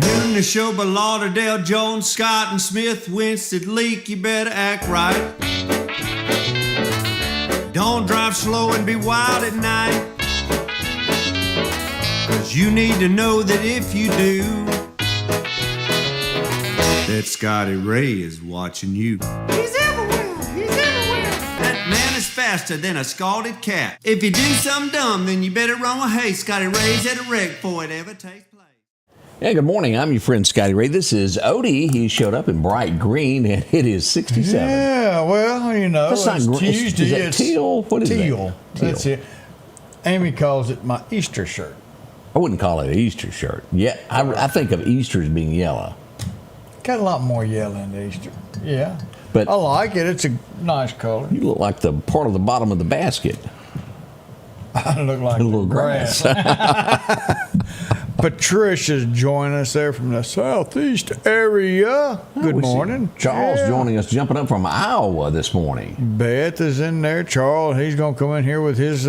Doing the show by Lauderdale, Jones, Scott, and Smith, Winston, Leak, you better act right. Don't drive slow and be wild at night, 'cause you need to know that if you do, that Scotty Ray is watching you. He's everywhere, he's everywhere. That man is faster than a scalded cat. If you do something dumb, then you better run with haste. Scotty Ray's at a wreck before it ever takes place. Yeah, good morning. I'm your friend Scotty Ray. This is Odie. He showed up in bright green, and it is 67. Yeah, well, you know, That's it's not Tuesday. Is that it's teal? What is teal. that? That's it. Amy calls it my Easter shirt. I wouldn't call it an Easter shirt. Yeah, I think of Easter as being yellow. Got a lot more yellow in Easter. Yeah, But I like it. It's a nice color. you look like the part of the bottom of the basket. I look like A little grass. Patricia's joining us there from the southeast area. Good We see morning. Charles Yeah. joining us, jumping up from Iowa this morning. Beth is in there. Charles, he's going to come in here with his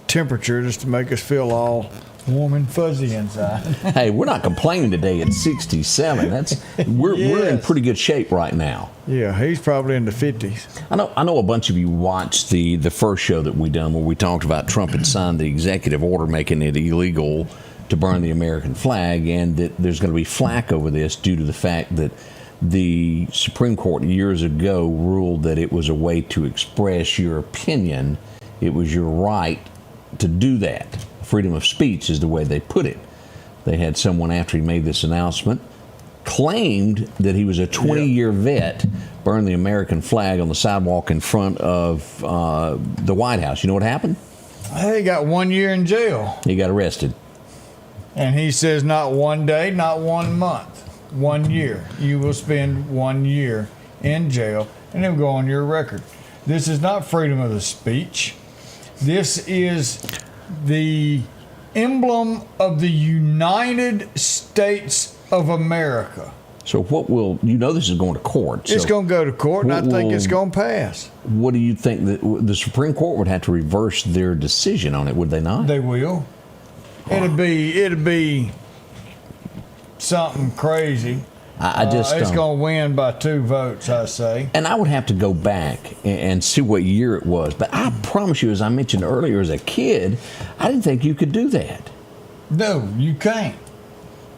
temperature just to make us feel all warm and fuzzy inside. Hey, we're not complaining today at 67. We're in Yes. pretty good shape right now. Yeah, he's probably in the 50s. I know a bunch of you watched the first show that we done where we talked about Trump had signed the executive order making it illegal to burn the American flag, and that there's going to be flack over this due to the fact that the Supreme Court years ago ruled that it was a way to express your opinion. It was your right to do that. Freedom of speech is the way they put it. They had someone, after he made this announcement, claimed that he was a 20-year vet, burned the American flag on the sidewalk in front of the White House. You know what happened? He got 1 year in jail. He got arrested. And he says not 1 day, not 1 month, 1 year. You will spend 1 year in jail, and it'll go on your record. This is not freedom of the speech. This is the emblem of the United States of America. So what will, this is going to court. It's So going to go to court, and I think it's going to pass. what do you think that the Supreme Court would have to reverse their decision on it, would they not? They will. It'll be something crazy. I just it's going to win by 2 votes, I say. And I would have to go back and see what year it was. But I promise you, as I mentioned earlier, as a kid, I didn't think you could do that. No, you can't.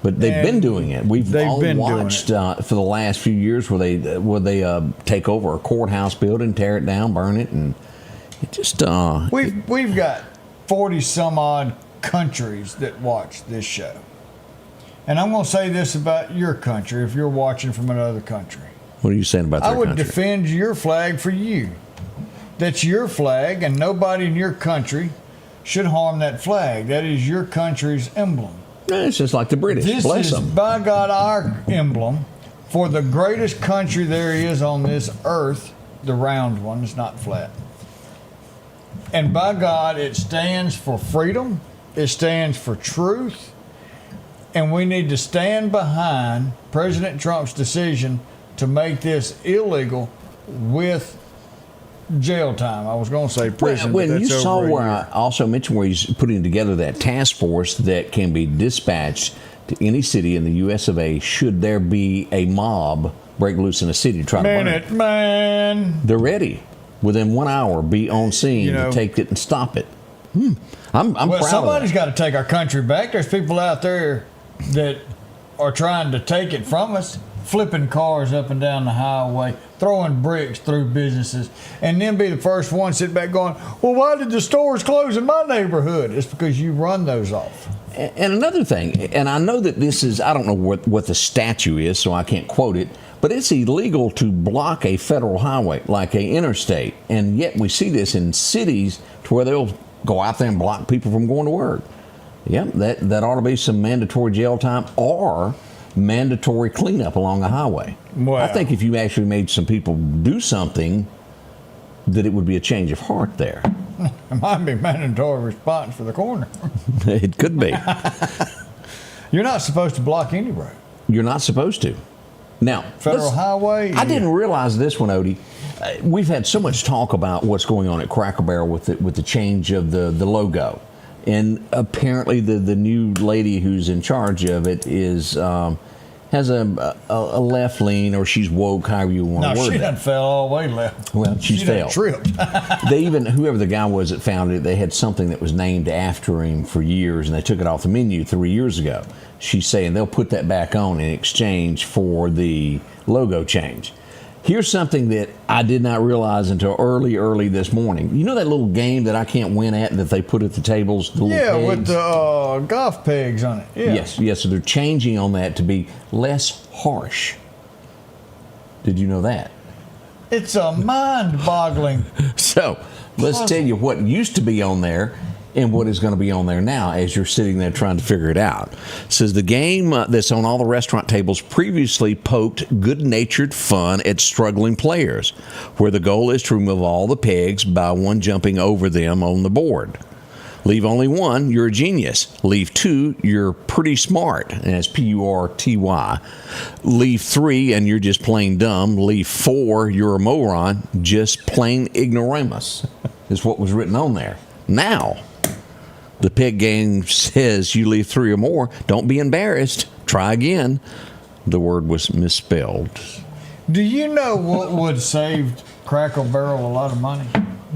But they've been doing it. They've all been watched for the last few years where they take over a courthouse building, tear it down, burn it, and it just We've got 40 some odd countries that watch this show. And I'm going to say this about your country if you're watching from another country. What are you saying about their I would country? defend your flag for you. That's your flag, and nobody in your country should harm that flag. That is your country's emblem. It's just like the British. This Bless is, them. by God, our emblem for the greatest country there is on this earth, the round one. It's not flat. And by God, it stands for freedom. It stands for truth. And we need to stand behind President Trump's decision to make this illegal with jail time. I was going to say prison. When but you that's saw over a where year. I also mentioned where he's putting together that task force that can be dispatched to any city in the U.S. of A. should there be a mob break loose in a city to try to burn it. Man. They're ready. Within 1 hour, be on scene to take it and stop it. I'm proud of Somebody's that. got to take our country back. There's people out there that are trying to take it from us, flipping cars up and down the highway, throwing bricks through businesses, and then be the first one sit back going, well, why did the stores close in my neighborhood? It's because you run those off. And another thing, and I know that this is, I don't know what the statute is, so I can't quote it, but it's illegal to block a federal highway, like a interstate. And yet we see this in cities to where they'll go out there and block people from going to work. Yep, that ought to be some mandatory jail time or mandatory cleanup along the highway. Wow. I think if you actually made some people do something, that it would be a change of heart there. It might be mandatory response for the corner. It could be. You're not supposed to block any road. You're not supposed to. Now, Federal Highway. I didn't realize this one, Odie. We've had so much talk about what's going on at Cracker Barrel with the change of the logo, and apparently the new lady who's in charge of it is has a left lean, or she's woke, however you want to word it. No, she done fell all the way left. Well, she fell. Tripped. They even, whoever the guy was that founded it, they had something that was named after him for years, and they took it off the menu 3 years ago. She's saying they'll put that back on in exchange for the logo change. Here's something that I did not realize until early this morning. You know that little game that I can't win at that they put at the tables? The little with pegs? the golf pegs on it. Yeah. Yes. So they're changing on that to be less harsh. Did you know that? It's a mind-boggling. So let's tell you what used to be on there and what is going to be on there now as you're sitting there trying to figure it out. It says the game that's on all the restaurant tables previously poked good-natured fun at struggling players, where the goal is to remove all the pegs by one jumping over them on the board. Leave only one, you're a genius. Leave two, you're pretty smart, and it's P-U-R-T-Y. Leave three, and you're just plain dumb. Leave four, you're a moron, just plain ignoramus, is what was written on there. Now, the peg game says you leave three or more, don't be embarrassed. Try again. The word was misspelled. Do you know what would save Cracker Barrel a lot of money?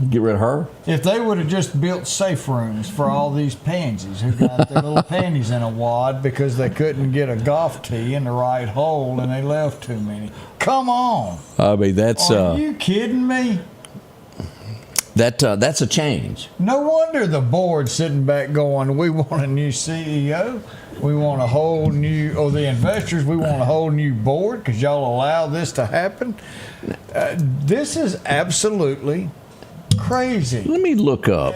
Get rid of her? If they would have just built safe rooms for all these pansies who got their little panties in a wad because they couldn't get a golf tee in the right hole and they left too many. Come on. I mean, that's... Are you kidding me? That's a change. No wonder the board's sitting back going, we want a new CEO. We want a whole new, the investors, we want a whole new board because y'all allow this to happen. This is absolutely crazy. Let me look up.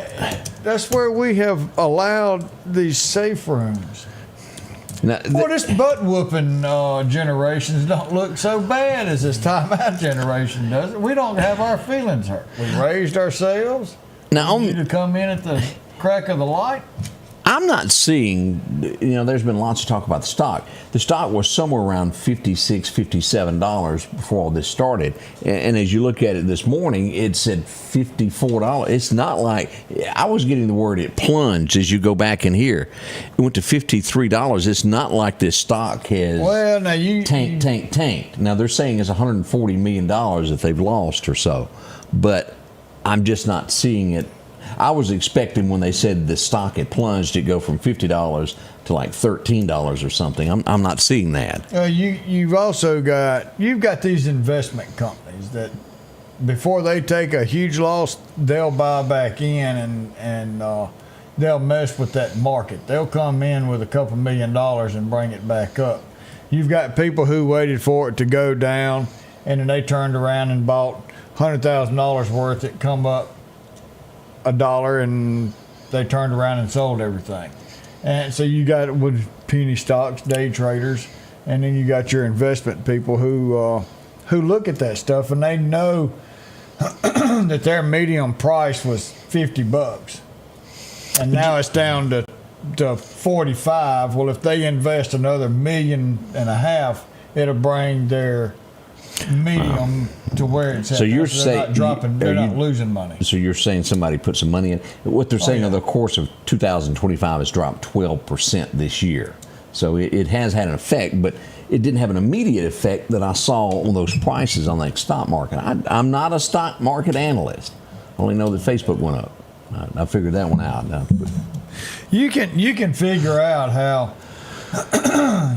That's where we have allowed these safe rooms. Now, Well, this butt whooping generations don't look so bad as this timeout generation does. We don't have our feelings hurt. We raised ourselves. now, You to come in at the crack of the light. I'm not seeing, there's been lots of talk about the stock. The stock was somewhere around $56, $57 before all this started. And as you look at it this morning, it said $54. It's not like, I was getting the word it plunged as you go back in here. It went to $53. It's not like this stock has tanked. Now they're saying it's $140 million that they've lost or so. But I'm just not seeing it. I was expecting when they said the stock had plunged, it go from $50 to like $13 or something. I'm not seeing that. You've also got these investment companies that before they take a huge loss, they'll buy back in and they'll mess with that market. They'll come in with a couple $1 million and bring it back up. You've got people who waited for it to go down and then they turned around and bought $100,000 worth. It come up $1 and they turned around and sold everything. And so you got with penny stocks, day traders, and then you got your investment people who look at that stuff and they know that their medium price was $50 and now it's down to 45. Well, if they invest another $1.5 million, it'll bring their medium to where it's at. So you're they're saying not dropping, they're not losing money. So you're saying somebody put some money in. What they're saying over the course of 2025 has dropped 12% this year. So it has had an effect, but it didn't have an immediate effect that I saw on those prices on the stock market. I'm not a stock market analyst. I only know that Facebook went up. I figured that one out. You can figure out how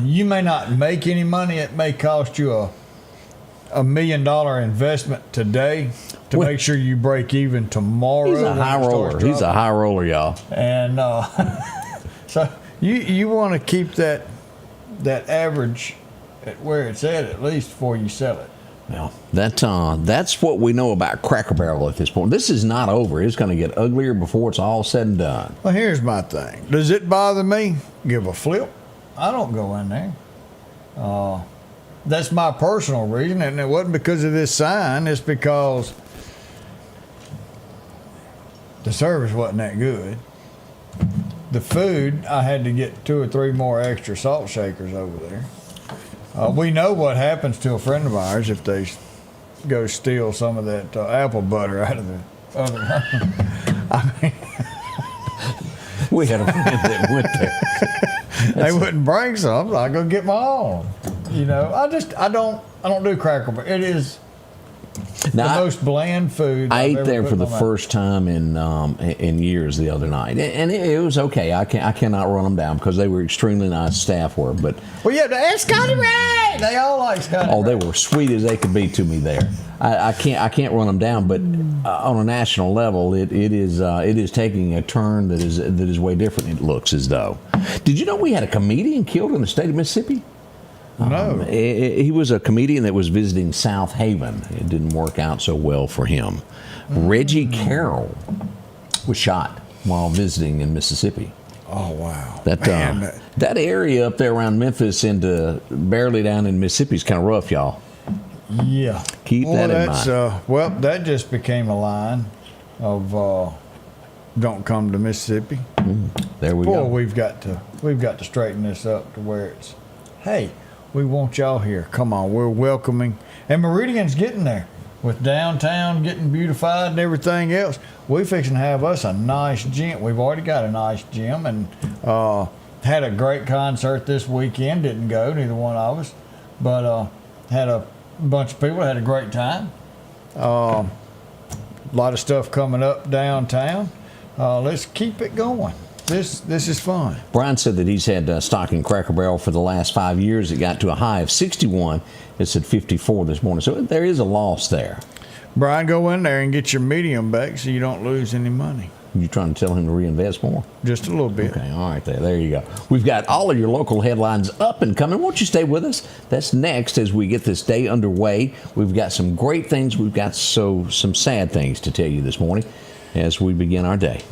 you may not make any money. It may cost you a $1 million investment today to make sure you break even tomorrow. He's a high roller. He's a high roller, y'all. And so you want to keep that average at where it's at least before you sell it. Well, that's what we know about Cracker Barrel at this point. This is not over. It's going to get uglier before it's all said and done. Well, here's my thing. Does it bother me? Give a flip. I don't go in there. That's my personal reason, and it wasn't because of this sign. It's because the service wasn't that good. The food, I had to get 2 or 3 more extra salt shakers over there. We know what happens to a friend of ours if they go steal some of that apple butter out of the other room. I mean, we had a friend that went there. They wouldn't bring some, so I go get my own. You know, I don't do Cracker Barrel. It is the most bland food. I I've ate ever there put for in the my mouth. first time in years the other night, and it was okay. I cannot run them down because they were extremely nice. Staff were, but Well, yeah, and Scotty Ray. They all like Scotty Ray. they were sweet as they could be to me there. I can't run them down, but on a national level, it is taking a turn that is way different. It looks as though. Did you know we had a comedian killed in the state of Mississippi? No. He was a comedian that was visiting South Haven. It didn't work out so well for him. Reggie Carroll was shot while visiting in Mississippi. Oh, wow. That area up there around Memphis into barely down in Mississippi is kind of rough, y'all. Yeah. Keep that in mind. Well, that just became a line of don't come to Mississippi. There we Boy, go. we've got to straighten this up to where it's, hey, we want y'all here. Come on, we're welcoming. And Meridian's getting there with downtown getting beautified and everything else. We fixing to have us a nice gym. We've already got a nice gym and had a great concert this weekend. Didn't go, neither one of us, but had a bunch of people. Had a great time. A lot of stuff coming up downtown. Let's keep it going. This is fun. Brian said that he's had stock in Cracker Barrel for the last 5 years. It got to a high of 61. It's at 54 this morning. So there is a loss there. Brian, go in there and get your medium back so you don't lose any money. You trying to tell him to reinvest more? Just a little bit. Okay, all right, there you go. We've got all of your local headlines up and coming. Won't you stay with us? That's next as we get this day underway. We've got some great things. We've got some sad things to tell you this morning as we begin our day.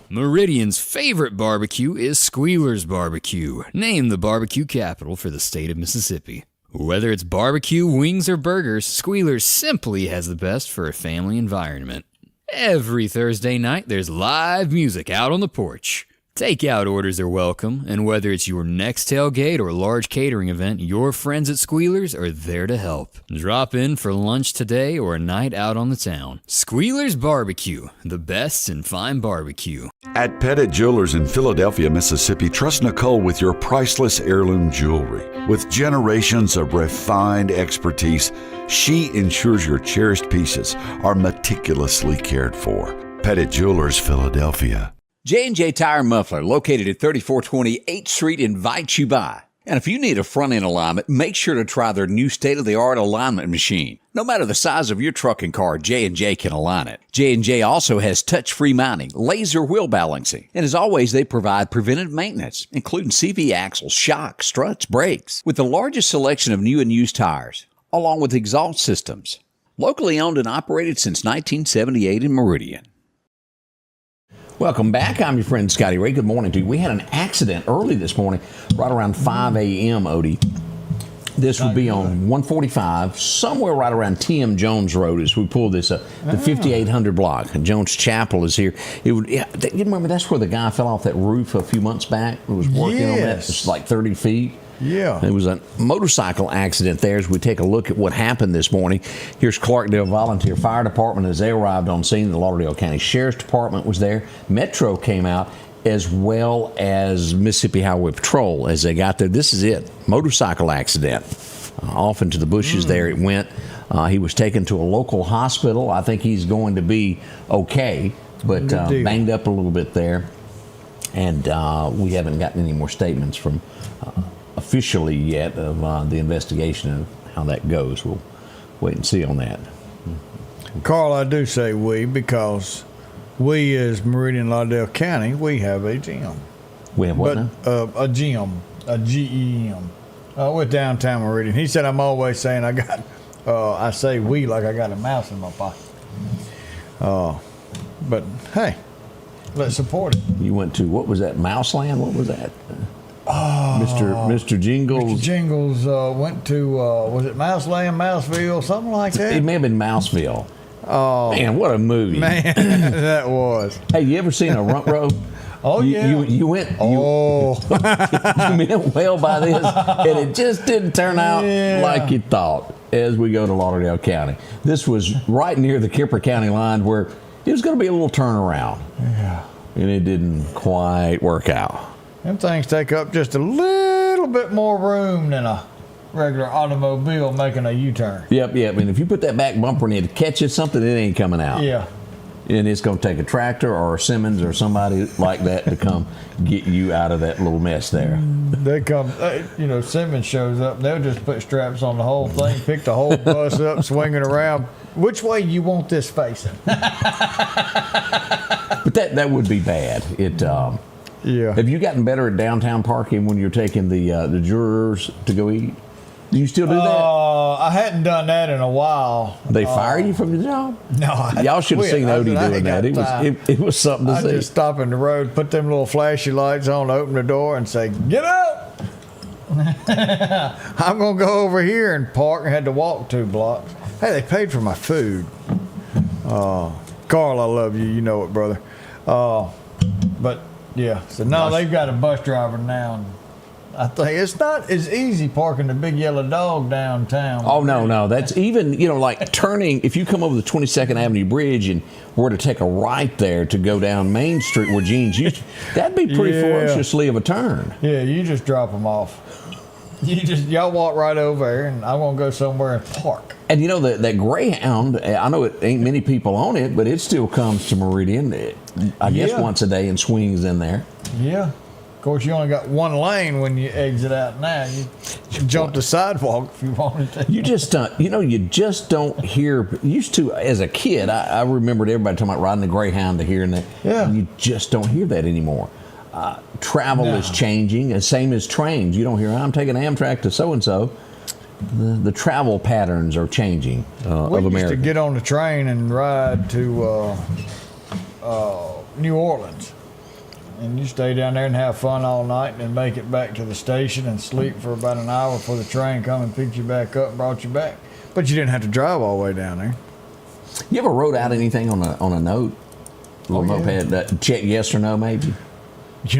Meridian's favorite barbecue is Squealer's Barbecue, named the barbecue capital for the state of Mississippi. Whether it's barbecue, wings, or burgers, Squealer's simply has the best for a family environment. Every Thursday night, there's live music out on the porch. Takeout orders are welcome, and whether it's your next tailgate or large catering event, your friends at Squealer's are there to help. Drop in for lunch today or a night out on the town. Squealer's Barbecue, the best in fine barbecue. At Pettit Jewelers in Philadelphia, Mississippi, trust Nicole with your priceless heirloom jewelry. With generations of refined expertise, she ensures your cherished pieces are meticulously cared for. Pettit Jewelers, Philadelphia. J&J Tire Muffler, located at 3420 8th Street, invites you by. And if you need a front-end alignment, make sure to try their new state-of-the-art alignment machine. No matter the size of your truck and car, J&J can align it. J&J also has touch-free mounting, laser wheel balancing, and as always, they provide preventive maintenance, including CV axles, shocks, struts, brakes, with the largest selection of new and used tires, along with exhaust systems. Locally owned and operated since 1978 in Meridian. Welcome back. I'm your friend Scotty Ray. Good morning to you. We had an accident early this morning, right around 5 a.m., Odie. This would be on 145, somewhere right around T.M. Jones Road as we pull this up, the 5800 block. And Jones Chapel is here. You remember that's where the guy fell off that roof a few months back? It was working on that. It's like 30 feet. Yeah. It was a motorcycle accident there as we take a look at what happened this morning. Here's Clarkdale Volunteer Fire Department as they arrived on scene. The Lauderdale County Sheriff's Department was there. Metro came out, as well as Mississippi Highway Patrol as they got there. This is it. Motorcycle accident. Off into the bushes there it went. He was taken to a local hospital. I think he's going to be okay, but banged up a little bit there. And we haven't gotten any more statements from officially yet of the investigation and how that goes. We'll wait and see on that. Carl, I do say we because we as Meridian Lauderdale County, we have a gym. We have what now? A gym, a GEM, with downtown Meridian. He said I'm always saying I got, I say we like I got a mouse in my pocket. But hey, let's support it. You went to, what was that, Mouseland? What was that? Mr. Jingles. Mr. Jingles went to, was it Mouseland, Mouseville, something like that? It may have been Mouseville. Oh, man, what a movie. Man, that was. Hey, you ever seen a runt row? Oh, yeah. You went. You meant well by this, and it just didn't turn out like you thought. As we go to Lauderdale County, this was right near the Kemper County line, where it was going to be a little turnaround. Yeah. And it didn't quite work out. Them things take up just a little bit more room than a regular automobile making a U-turn. Yep. And if you put that back bumper in it to catch something, it ain't coming out. Yeah. And it's going to take a tractor or a Simmons or somebody like that to come get you out of that little mess there. They come, Simmons shows up, they'll just put straps on the whole thing, pick the whole bus up, swing it around. Which way you want this facing? But that would be bad. Yeah. Have you gotten better at downtown parking when you're taking the jurors to go eat? Do you still do that? I hadn't done that in a while. They fire you from the job? No. Y'all should have seen Odie doing that. It was something to see. I just stop in the road, put them little flashy lights on, open the door, and say, "Get up!" I'm gonna go over here and park. And had to walk 2 blocks. Hey, they paid for my food. Carl, I love you. You know it, brother. But yeah, so no, they've got a bus driver now. And I think it's not as easy parking the big yellow dog downtown. Oh, no. That's even, like turning, if you come over the 22nd Avenue Bridge and were to take a right there to go down Main Street where Gene's used to, that'd be pretty ferociously of a turn. Yeah, you just drop them off. Y'all walk right over there, and I'm going to go somewhere and park. And that Greyhound, I know it ain't many people on it, but it still comes to Meridian, I guess once a day, and swings in there. Yeah. Of course, you only got 1 lane when you exit out now. You jump the sidewalk if you wanted to. You just don't hear. Used to, as a kid, I remembered everybody talking about riding the Greyhound to here and there. Yeah. And you just don't hear that anymore. Travel is changing, and same as trains. You don't hear, I'm taking Amtrak to so-and-so. The travel patterns are changing of America. We used to get on the train and ride to New Orleans. And you stay down there and have fun all night and then make it back to the station and sleep for about an hour before the train come and picked you back up and brought you back. But you didn't have to drive all the way down there. You ever wrote out anything on a note? A little notepad, check yes or no maybe?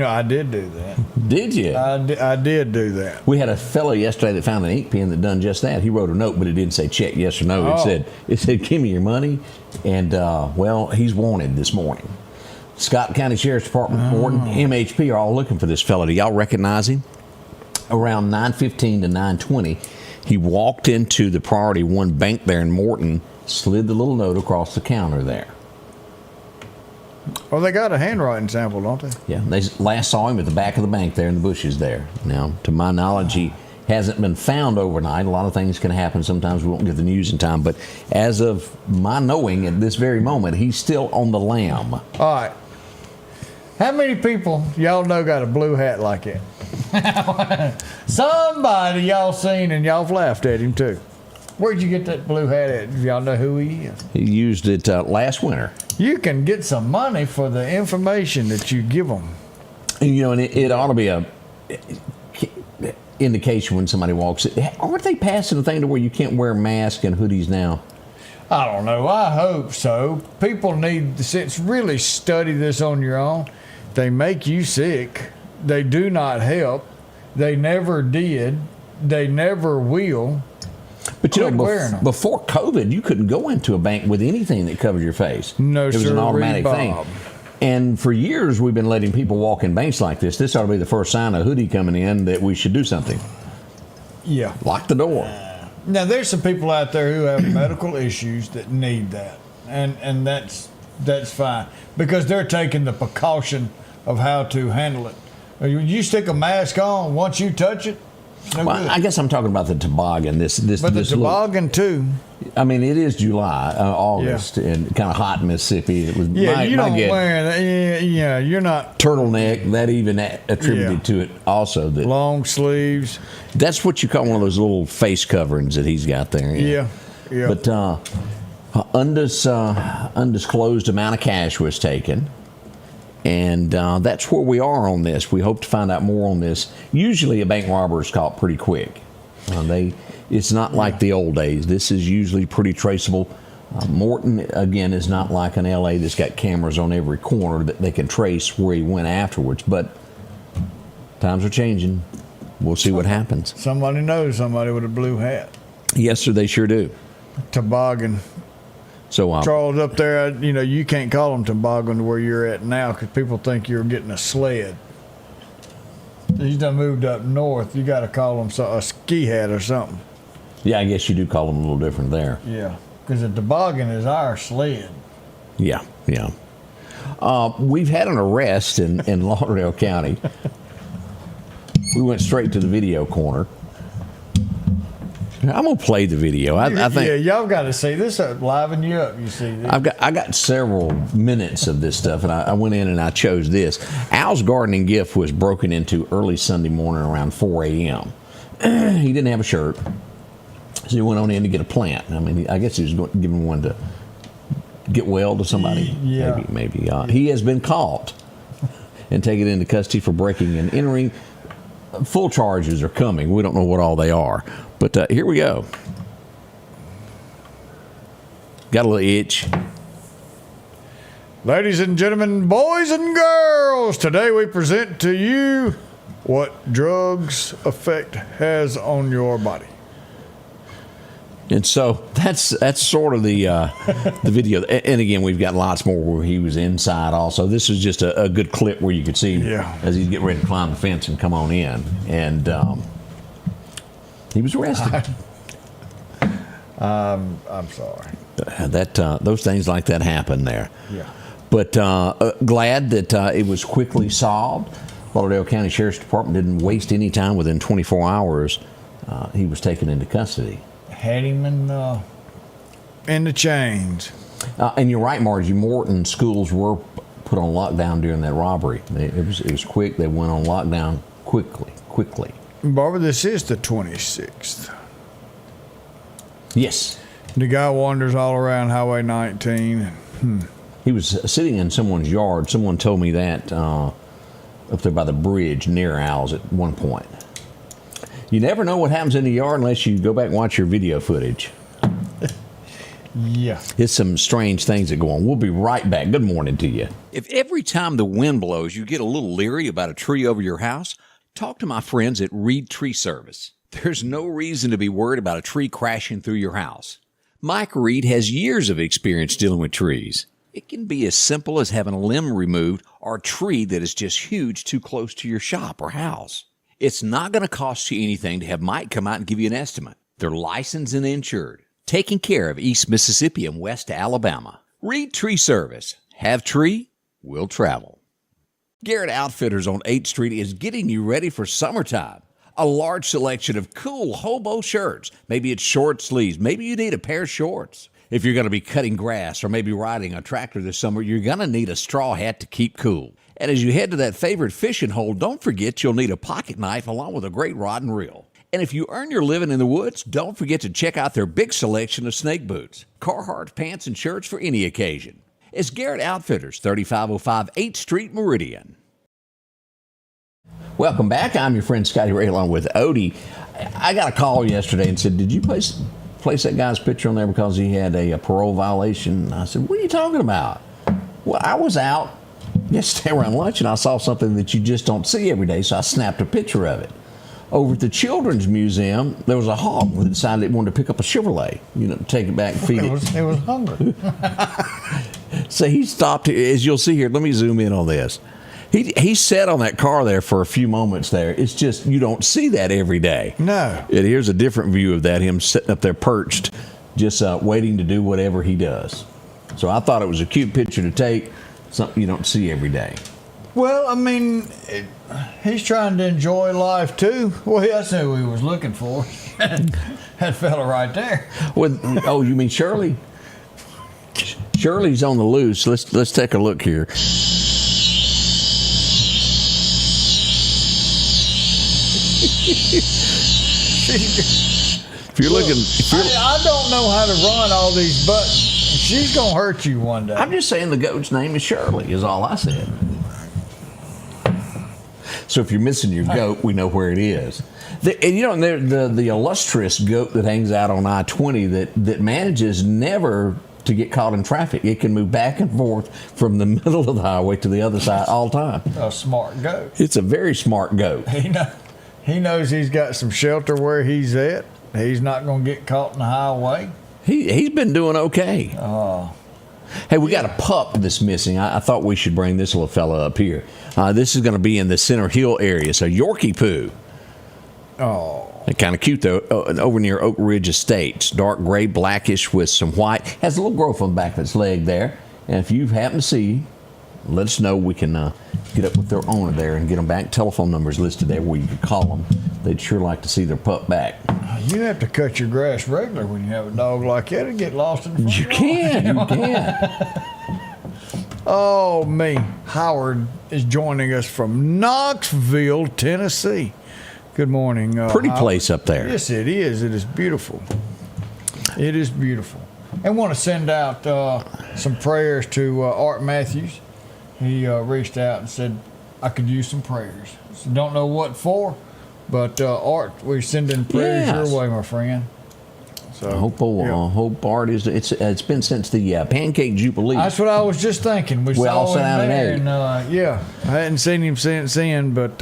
I did do that. Did you? I did do that. We had a fellow yesterday that found an ink pen that done just that. He wrote a note, but it didn't say check yes or no. Oh. It said give me your money. And, he's wanted this morning. Scott County Sheriff's Department, Morton, MHP are all looking for this fellow. Do y'all recognize him? Around 9:15 to 9:20, he walked into the Priority 1 bank there in Morton, slid the little note across the counter there. Well, they got a handwriting sample, don't they? Yeah, they last saw him at the back of the bank there in the bushes there. Now, to my knowledge, he hasn't been found overnight. A lot of things can happen. Sometimes we won't get the news in time. But as of my knowing at this very moment, he's still on the lam. All right. How many people y'all know got a blue hat like that? Somebody y'all seen and y'all laughed at him too. Where'd you get that blue hat at? Do y'all know who he is? He used it last winter. You can get some money for the information that you give them. And, and it ought to be a indication when somebody walks in. Aren't they passing a thing to where you can't wear masks and hoodies now? I don't know. I hope so. People need to really study this on your own. They make you sick. They do not help. They never did. They never will. But before COVID, you couldn't go into a bank with anything that covered your face. No, it was an automatic thing. Bob. And for years, we've been letting people walk in banks like this. This ought to be the first sign of hoodie coming in that we should do something. Yeah. Lock the door. Now, there's some people out there who have medical issues that need that. And that's fine. Because they're taking the precaution of how to handle it. You stick a mask on, once you touch it, no good. I guess I'm talking about the toboggan. But the toboggan, too. I mean, it is July, August, and kind of hot in Mississippi. It was you don't wear that. Yeah, you're not. Turtleneck, that even attributed to it also. That long sleeves. That's what you call one of those little face coverings that he's got there. Yeah. But undisclosed amount of cash was taken. And that's where we are on this. We hope to find out more on this. Usually a bank robber is caught pretty quick. It's not like the old days. This is usually pretty traceable. Morton, again, is not like an L.A. that's got cameras on every corner that they can trace where he went afterwards. But times are changing. We'll see what happens. Somebody knows somebody with a blue hat. Yes, sir, they sure do. Toboggan. So, Charles, up there, you can't call them toboggan where you're at now because people think you're getting a sled. He's done moved up north. You got to call them a ski hat or something. Yeah, I guess you do call them a little different there. Yeah. Because the toboggan is our sled. Yeah. We've had an arrest in Lauderdale County. We went straight to the video corner. I'm gonna play the video. I think. Yeah, y'all got to see this. Liven you up. You see this. I got several minutes of this stuff, and I went in and I chose this. Al's gardening gift was broken into early Sunday morning around 4 a.m. He didn't have a shirt. So he went on in to get a plant. I mean, I guess he was giving one to get well to somebody. Yeah. Maybe. He has been caught and taken into custody for breaking and entering. Full charges are coming. We don't know what all they are. But here we go. Got a little itch. Ladies and gentlemen, boys and girls, today we present to you what drugs effect has on your body. And so that's sort of the video. And again, we've got lots more where he was inside also. This is just a good clip where you could see as he's getting ready to climb the fence and come on in. And he was arrested. I'm sorry. Those things like that happen there. Yeah. But glad that it was quickly solved. Lauderdale County Sheriff's Department didn't waste any time. Within 24 hours, he was taken into custody. Had him in the chains. And you're right, Margie. Morton schools were put on lockdown during that robbery. It was quick. They went on lockdown quickly. Barbara, this is the 26th. Yes. The guy wanders all around Highway 19. He was sitting in someone's yard. Someone told me that up there by the bridge near Al's at one point. You never know what happens in the yard unless you go back and watch your video footage. Yeah. It's some strange things that go on. We'll be right back. Good morning to you. If every time the wind blows you get a little leery about a tree over your house, talk to my friends at Reed Tree Service. There's no reason to be worried about a tree crashing through your house. Mike Reed has years of experience dealing with trees. It can be as simple as having a limb removed or a tree that is just huge too close to your shop or house. It's not going to cost you anything to have Mike come out and give you an estimate. They're licensed and insured, taking care of East Mississippi and West Alabama. Reed Tree Service. Have tree, will travel. Garrett Outfitters on 8th Street is getting you ready for summertime. A large selection of cool hobo shirts. Maybe it's short sleeves. Maybe you need a pair of shorts. If you're going to be cutting grass or maybe riding a tractor this summer, you're going to need a straw hat to keep cool. And as you head to that favorite fishing hole, don't forget you'll need a pocket knife along with a great rod and reel. And if you earn your living in the woods, don't forget to check out their big selection of snake boots, Carhartt pants and shirts for any occasion. It's Garrett Outfitters, 3505 8th Street, Meridian. Welcome back. I'm your friend Scotty Ray along with Odie. I got a call yesterday and said, did you place that guy's picture on there because he had a parole violation? I said, what are you talking about? Well, I was out yesterday around lunch and I saw something that you just don't see every day, so I snapped a picture of it. Over at the Children's Museum, there was a hog that decided it wanted to pick up a Chevrolet, take it back and feed it. It was hungry. So he stopped, as you'll see here, let me zoom in on this. He sat on that car there for a few moments there. It's just, you don't see that every day. No. And here's a different view of that, him sitting up there perched, just waiting to do whatever he does. So I thought it was a cute picture to take, something you don't see every day. Well, I mean, he's trying to enjoy life too. Well, that's who he was looking for. That fella right there. Well, oh, you mean Shirley? Shirley's on the loose. Let's take a look here. I don't know how to run all these buttons. She's gonna hurt you one day. I'm just saying the goat's name is Shirley, is all I said. So if you're missing your goat, we know where it is. The illustrious goat that hangs out on I-20 that manages never to get caught in traffic. It can move back and forth from the middle of the highway to the other side all the time. A smart goat. It's a very smart goat. He knows he's got some shelter where he's at. He's not going to get caught in the highway. He's been doing okay. Hey, we got a pup that's missing. I thought we should bring this little fella up here. This is going to be in the Center Hill area. So Yorkie Poo. Oh. Kind of cute, though, over near Oak Ridge Estates. Dark gray, blackish with some white. Has a little growth on the back of its leg there. And if you happen to see, let us know. We can get up with their owner there and get them back. Telephone numbers listed there where you can call them. They'd sure like to see their pup back. You have to cut your grass regular when you have a dog like that and get lost in the front You yard. can. Oh, me. Howard is joining us from Knoxville, Tennessee. Good morning. Pretty Howard. place up there. Yes, it is. It is beautiful. It is beautiful. And want to send out some prayers to Art Matthews. He reached out and said, I could use some prayers. So don't know what for, but Art, we're sending prayers Yes. your way, my friend. So I hope Art is. It's been since the Pancake Jubilee. that's what I was just thinking. We all saw sat him down and there, ate. and I hadn't seen him since then. But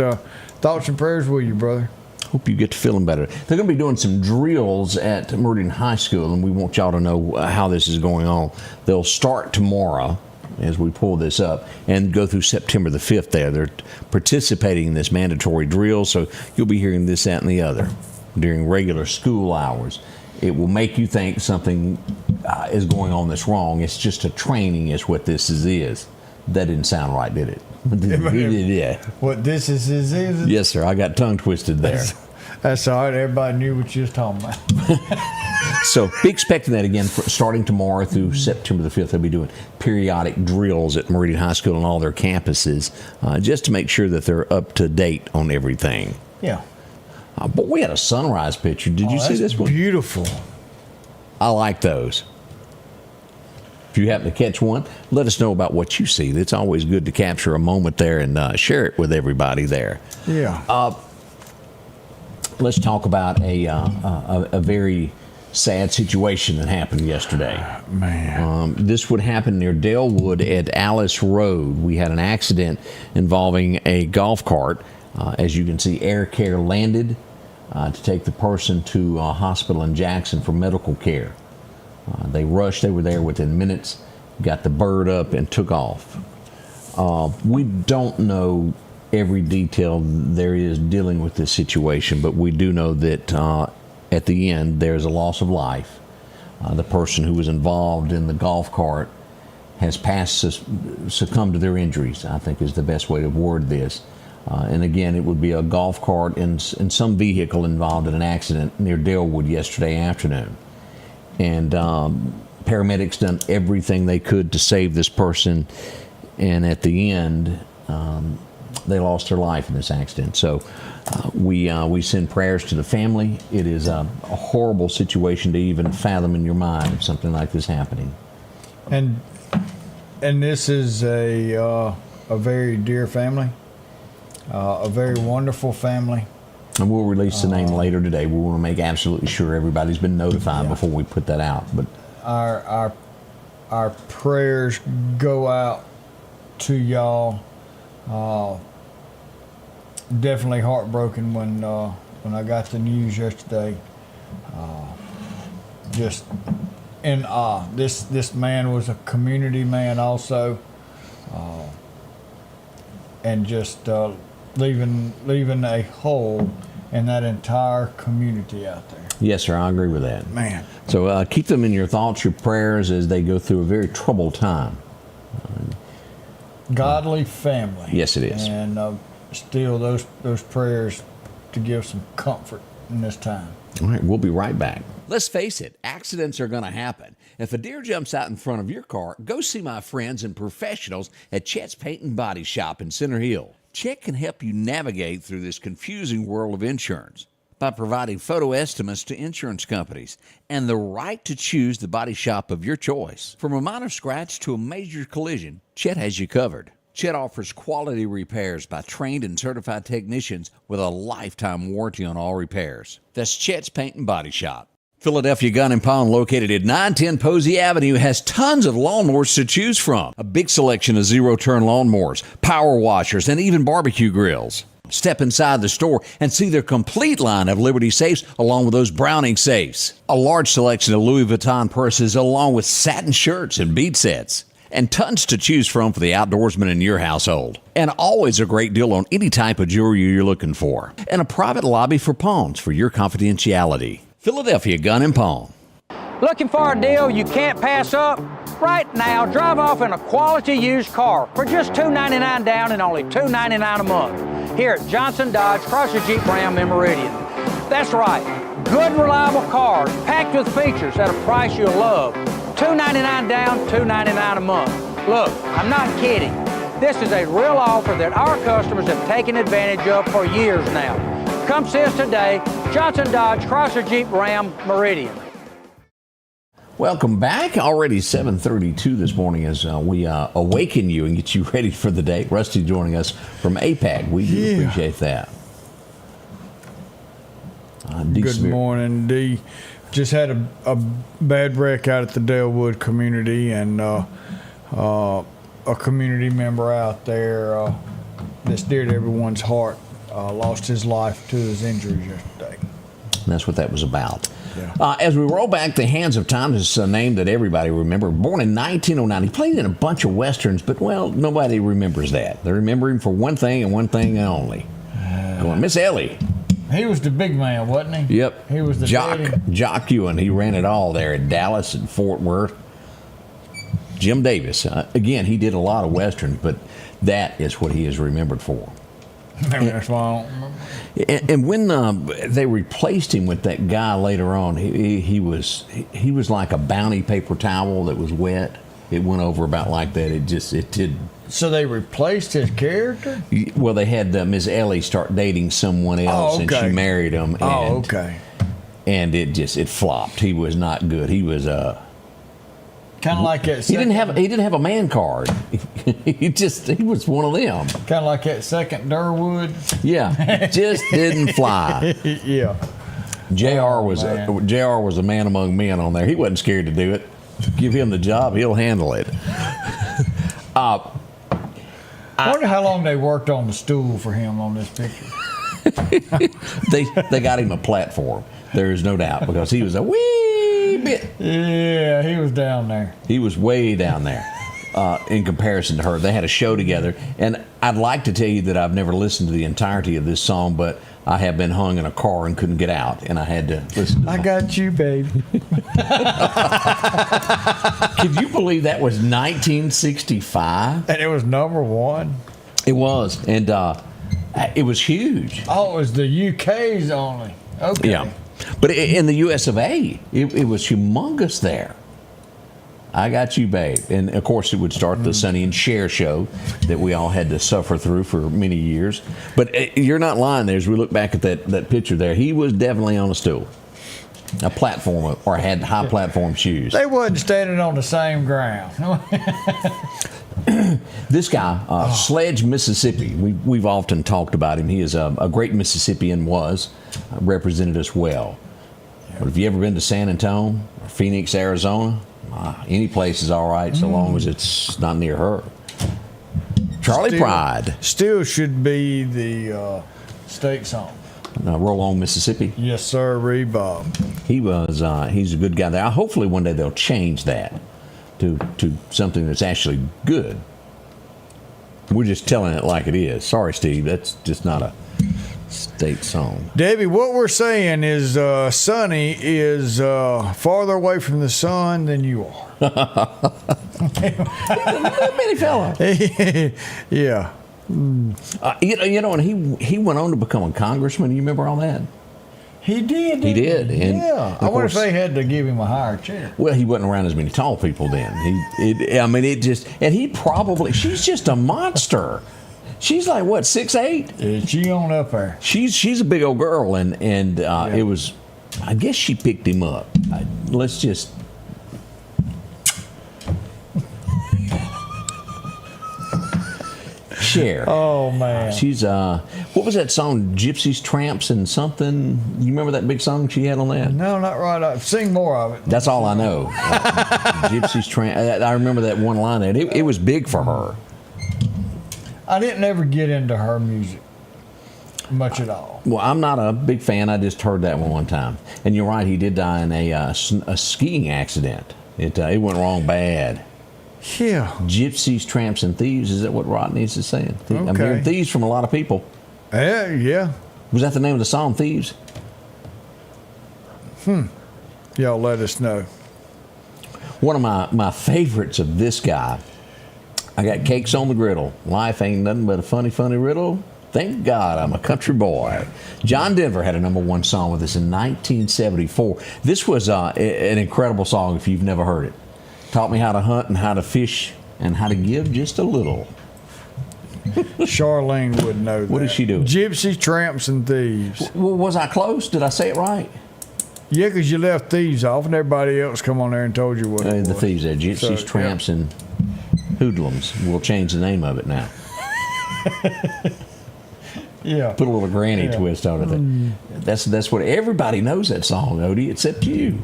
thoughts and prayers with you, brother. Hope you get to feeling better. They're going to be doing some drills at Meridian High School, and we want y'all to know how this is going on. They'll start tomorrow as we pull this up and go through September the 5th there. They're participating in this mandatory drill, so you'll be hearing this, that, and the other during regular school hours. It will make you think something is going on that's wrong. It's just a training is what this is. That didn't sound right, did it? Yeah. What this is? Yes, sir. I got tongue twisted there. That's all right. Everybody knew what you was talking about. So be expecting that again starting tomorrow through September the 5th. They'll be doing periodic drills at Meridian High School and all their campuses just to make sure that they're up to date on everything. Yeah. But we had a sunrise picture. Did you see That's this one? beautiful. I like those. If you happen to catch one, let us know about what you see. It's always good to capture a moment there and share it with everybody there. Yeah. Let's talk about a very sad situation that happened yesterday. Man. This would happen near Dalewood at Alice Road. We had an accident involving a golf cart. As you can see, Air Care landed to take the person to a hospital in Jackson for medical care. They rushed. They were there within minutes, got the bird up, and took off. We don't know every detail there is dealing with this situation, but we do know that at the end there's a loss of life. The person who was involved in the golf cart has succumbed to their injuries, I think is the best way to word this. And again, it would be a golf cart and some vehicle involved in an accident near Dalewood yesterday afternoon. And paramedics done everything they could to save this person, and at the end, they lost their life in this accident. So we send prayers to the family. It is a horrible situation to even fathom in your mind of something like this happening. And this is a very dear family, a very wonderful family. And we'll release the name later today. We want to make absolutely sure everybody's been notified before we put that out. But our prayers go out to y'all. Definitely heartbroken when I got the news yesterday. Just in awe. This man was a community man also, and just leaving a hole in that entire community out there. yes, sir, I agree with that. Man. So keep them in your thoughts, your prayers as they go through a very troubled time. Godly family. Yes, it is. And still those prayers to give some comfort in this time. All right, we'll be right back. Let's face it, accidents are going to happen. If a deer jumps out in front of your car, go see my friends and professionals at Chet's Paint and Body Shop in Center Hill. Chet can help you navigate through this confusing world of insurance by providing photo estimates to insurance companies and the right to choose the body shop of your choice. From a minor scratch to a major collision, Chet has you covered. Chet offers quality repairs by trained and certified technicians with a lifetime warranty on all repairs. That's Chet's Paint and Body Shop. Philadelphia Gun and Pawn, located at 910 Posey Avenue, has tons of lawnmowers to choose from. A big selection of zero-turn lawnmowers, power washers, and even barbecue grills. Step inside the store and see their complete line of Liberty safes along with those Browning safes. A large selection of Louis Vuitton purses along with satin shirts and bead sets. And tons to choose from for the outdoorsman in your household. And always a great deal on any type of jewelry you're looking for. And a private lobby for pawns for your confidentiality. Philadelphia Gun and Pawn. Looking for a deal you can't pass up? Right now, drive off in a quality used car for just $299 down and only $299 a month here at Johnson Dodge Chrysler Jeep Ram in Meridian. That's right, good reliable cars packed with features at a price you'll love. $299 down, $299 a month. Look, I'm not kidding. This is a real offer that our customers have taken advantage of for years now. Come see us today, Johnson Dodge Chrysler Jeep Ram Meridian. Welcome back. Already 7:32 this morning as we awaken you and get you ready for the day. Rusty joining us from APAC. We do appreciate that. Good morning, D. Just had a bad wreck out at the Dalewood community, and a community member out there that's dear to everyone's heart lost his life to his injuries yesterday. And that's what that was about. Yeah. As we roll back, The Hands of Time is a name that everybody remembers. Born in 1909, he played in a bunch of westerns, but, well, nobody remembers that. They remember him for one thing and one thing only. Going, Miss Ellie. He was the big man, wasn't he? Yep. He was the Jock Ewan. He ran it all there at Dallas and Fort Worth. Jim Davis. Again, he did a lot of westerns, but that is what he is remembered for. That's why I don't remember. And when they replaced him with that guy later on, he was like a bounty paper towel that was wet. It went over about like that. It did. So they replaced his character? Well, they had Miss Ellie start dating someone else, and she married him. And, and it flopped. He was not good. He was kind of like that. He didn't have a man card. he was one of them. Kind of like that second Dalewood. Yeah, just didn't fly. Yeah. JR was a man among men on there. He wasn't scared to do it. Give him the job, he'll handle it. I wonder how long they worked on the stool for him on this picture. They got him a platform. There is no doubt, because he was a wee bit. Yeah, he was down there. He was way down there in comparison to her. They had a show together, and I'd like to tell you that I've never listened to the entirety of this song, but I have been hung in a car and couldn't get out, and I had to listen to it. I got you, baby. Could you believe that was 1965? And it was number one? It was, and it was huge. Oh, it was the UK's only. Okay. Yeah. But in the US of A, it was humongous there. I got you, babe. And, of course, it would start the Sonny and Cher show that we all had to suffer through for many years. But you're not lying there. As we look back at that picture there, he was definitely on a stool, a platform, or had high platform shoes. They wasn't standing on the same ground. This guy, Sledge, Mississippi, we've often talked about him. He is a great Mississippian, represented us well. But have you ever been to San Antonio or Phoenix, Arizona? Any place is all right so long as it's not near her. Charlie Pride. Still should be the state song. Roll On, Mississippi. Yes, sir, Bob. He's a good guy there. Hopefully one day they'll change that to something that's actually good. We're just telling it like it is. Sorry, Steve, that's just not a state song. Debbie, what we're saying is Sonny is farther away from the sun than you are. Many fellow. Yeah. You know, and he went on to become a congressman. You remember all that? He did. He did. And yeah. I wonder if they had to give him a higher chair. Well, he wasn't around as many tall people then. She's just a monster. She's like, what, 6'8"? She on up there. She's a big old girl, and it was, I guess she picked him up. Let's just. Cher. Oh man. She's what was that song? Gypsies, Tramps, and something. You remember that big song she had on that? No, not right. Sing more of it. That's all I know. Gypsies, Tramps. I remember that one line. That it was big for her. I didn't ever get into her music much at all. Well, I'm not a big fan. I just heard that one time. And you're right. He did die in a skiing accident. It went wrong bad. Yeah. Gypsies, Tramps, and Thieves. Is that what Rodney's is saying? I'm Okay. hearing Thieves from a lot of people. Yeah. Was that the name of the song, Thieves? Y'all let us know. One of my favorites of this guy, I got cakes on the griddle. Life ain't nothing but a funny, funny riddle. Thank God I'm a country boy. John Denver had a #1 song with us in 1974. This was an incredible song if you've never heard it. Taught me how to hunt and how to fish and how to give just a little. Charlene would know that. What did she do? Gypsies, Tramps, and Thieves. Well, was I close? Did I say it right? Yeah, because you left Thieves off, and everybody else come on there and told you what it was. The Thieves there. Gypsies, So, Tramps, and Hoodlums. We'll change the name of it now. Yeah. Put a little granny twist on it. That's what everybody knows that song, Odie, except you.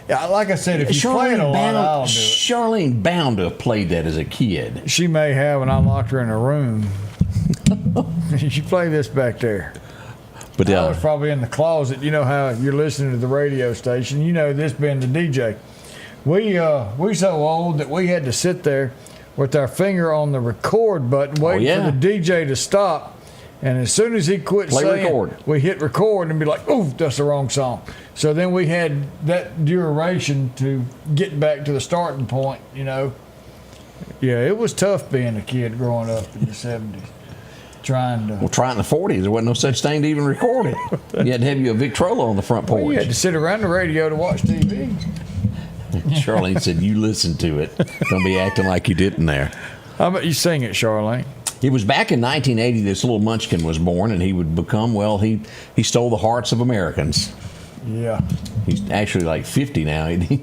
Yeah, like I said, if you play it a lot, I'll do it. Charlene bound to have played that as a kid. She may have, and I locked her in a room. She played this back there. But I was probably in the closet. You know how you're listening to the radio station. You know this being the DJ. We so old that we had to sit there with our finger on the record button, waiting for the DJ to stop. And as soon as he quit saying, record. we hit record and be like, "Ooh, that's the wrong song." So then we had that duration to get back to the starting point. You know. Yeah, it was tough being a kid growing up in the '70s. Trying in the 40s, there wasn't no such thing to even record it. You had to have you a Victrola on the front porch. Well, you had to sit around the radio to watch TV. Charlene said, "You listen to it. Don't be acting like you didn't there." How about you sing it, Charlene? It was back in 1980 this little munchkin was born, and he would become, well, he stole the hearts of Americans. Yeah. He's actually like 50 now, isn't he?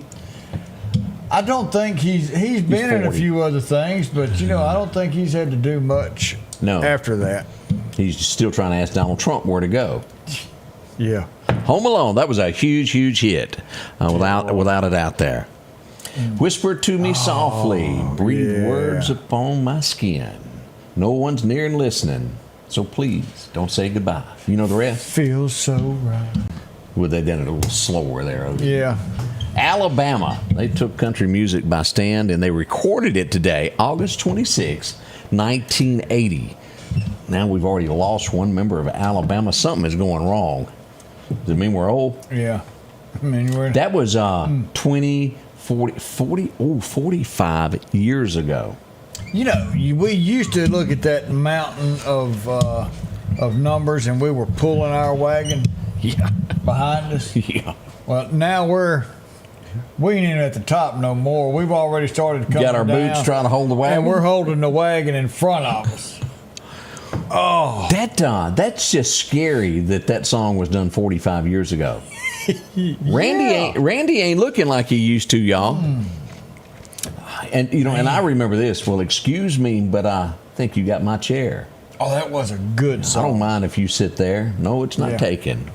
I don't think he's been in a 40. few other things, but I don't think he's had to do much after that. He's still trying to ask Donald Trump where to go. Yeah. Home Alone, that was a huge, huge hit, without a doubt there. Whisper to me softly, breathe words upon my skin. No one's near and listening, so please don't say goodbye. You know the rest? Feels so right. Well, they did it a little slower there. Yeah. Alabama, they took country music by stand and they recorded it today, August 26, 1980. Now we've already lost one member of Alabama. Something is going wrong. Does it mean we're old? Yeah. I mean, that was 45 years ago. We used to look at that mountain of numbers, and we were pulling our wagon behind us. Yeah. Well, now we ain't even at the top no more. We've already started coming Got our down, boots trying to hold the wagon. and we're holding the wagon in front of us. Oh, that's just scary that song was done 45 years ago. Randy ain't looking like he used to, y'all. And and I remember this. Well, excuse me, but I think you got my chair. Oh, that was a good song. I don't mind if you sit there. No, it's not taken.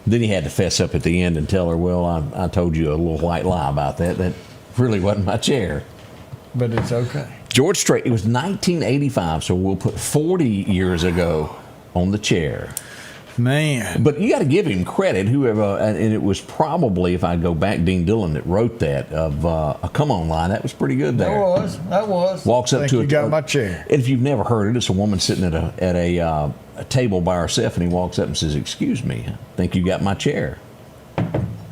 Then he had to fess up at the end and tell her, well, I told you a little white lie about that. That really wasn't my chair. But it's okay. George Strait, it was 1985, so we'll put 40 years ago on the chair. Man. But you got to give him credit, whoever, and it was probably, if I go back, Dean Dillon that wrote that, of a Come On line. That was pretty good there. That was. Walks up to you got my chair. And if you've never heard it, it's a woman sitting at a table by herself, and he walks up and says, excuse me, I think you got my chair.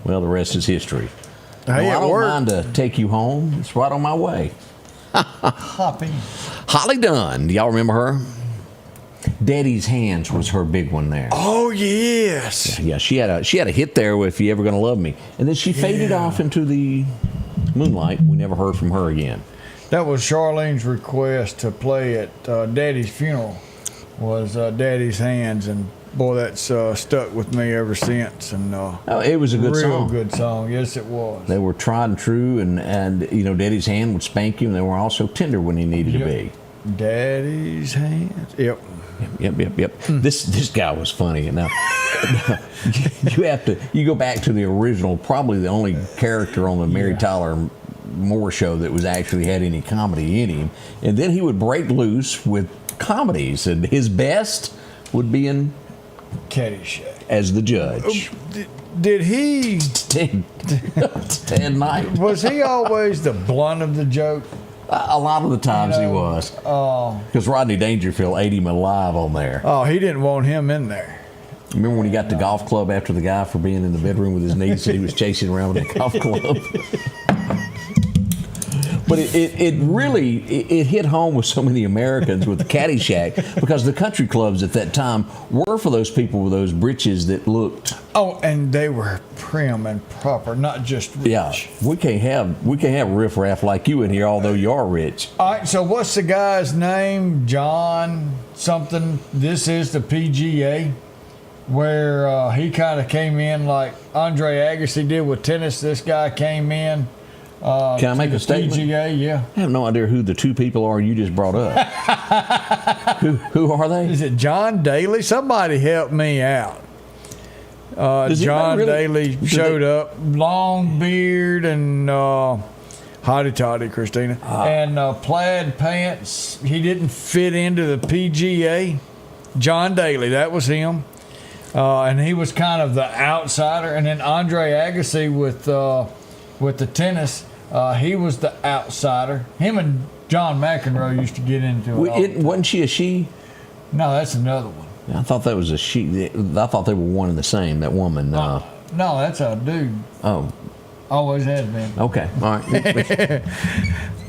Well, the rest is history. Hey, I don't mind to take you home. It's right on my way. Hoppy. Holly Dunn, do y'all remember her? Daddy's Hands was her big one there. Oh yes. Yeah, she had a hit there with If You Ever Gonna Love Me, and then she faded off into the moonlight. We never heard from her again. That was Charlene's request to play at Daddy's funeral. Was Daddy's Hands, and boy, that's stuck with me ever since. And it was a good song. Real good song. Yes, it was. They were tried and true, and Daddy's hand would spank you, and they were also tender when he needed to be. Daddy's hands. Yep. Yep. This guy was funny. Now you go back to the original, probably the only character on the Mary Tyler Moore show that was actually had any comedy in him, and then he would break loose with comedies, and his best would be in Caddyshack as the judge. Did he? Ted Knight. Was he always the blunt of the joke? A lot of the times he was. Because Rodney Dangerfield ate him alive on there. Oh, he didn't want him in there. Remember when he got the golf club after the guy for being in the bedroom with his niece and he was chasing around with a golf club? But it really hit home with so many Americans with the Caddyshack, because the country clubs at that time were for those people with those britches that looked. Oh, and they were prim and proper, not just rich. Yeah, we can't have riffraff like you in here, although you are rich. All right, so what's the guy's name? John something. This is the PGA, where he kind of came in like Andre Agassi did with tennis. This guy came in. Can I make a statement? PGA, yeah. I have no idea who the two people are you just brought up. who are they? Is it John Daly? Somebody help me out. John Daly showed up, long beard and hotty toddy, Christina, and plaid pants. He didn't fit into the PGA. John Daly, that was him, and he was kind of the outsider. And then Andre Agassi with the tennis. He was the outsider. Him and John McEnroe used to get into it. Wasn't she a she? No, that's another one. I thought that was a she. I thought they were one and the same, that woman. No, that's a dude. Oh. Always has been. Okay, all right.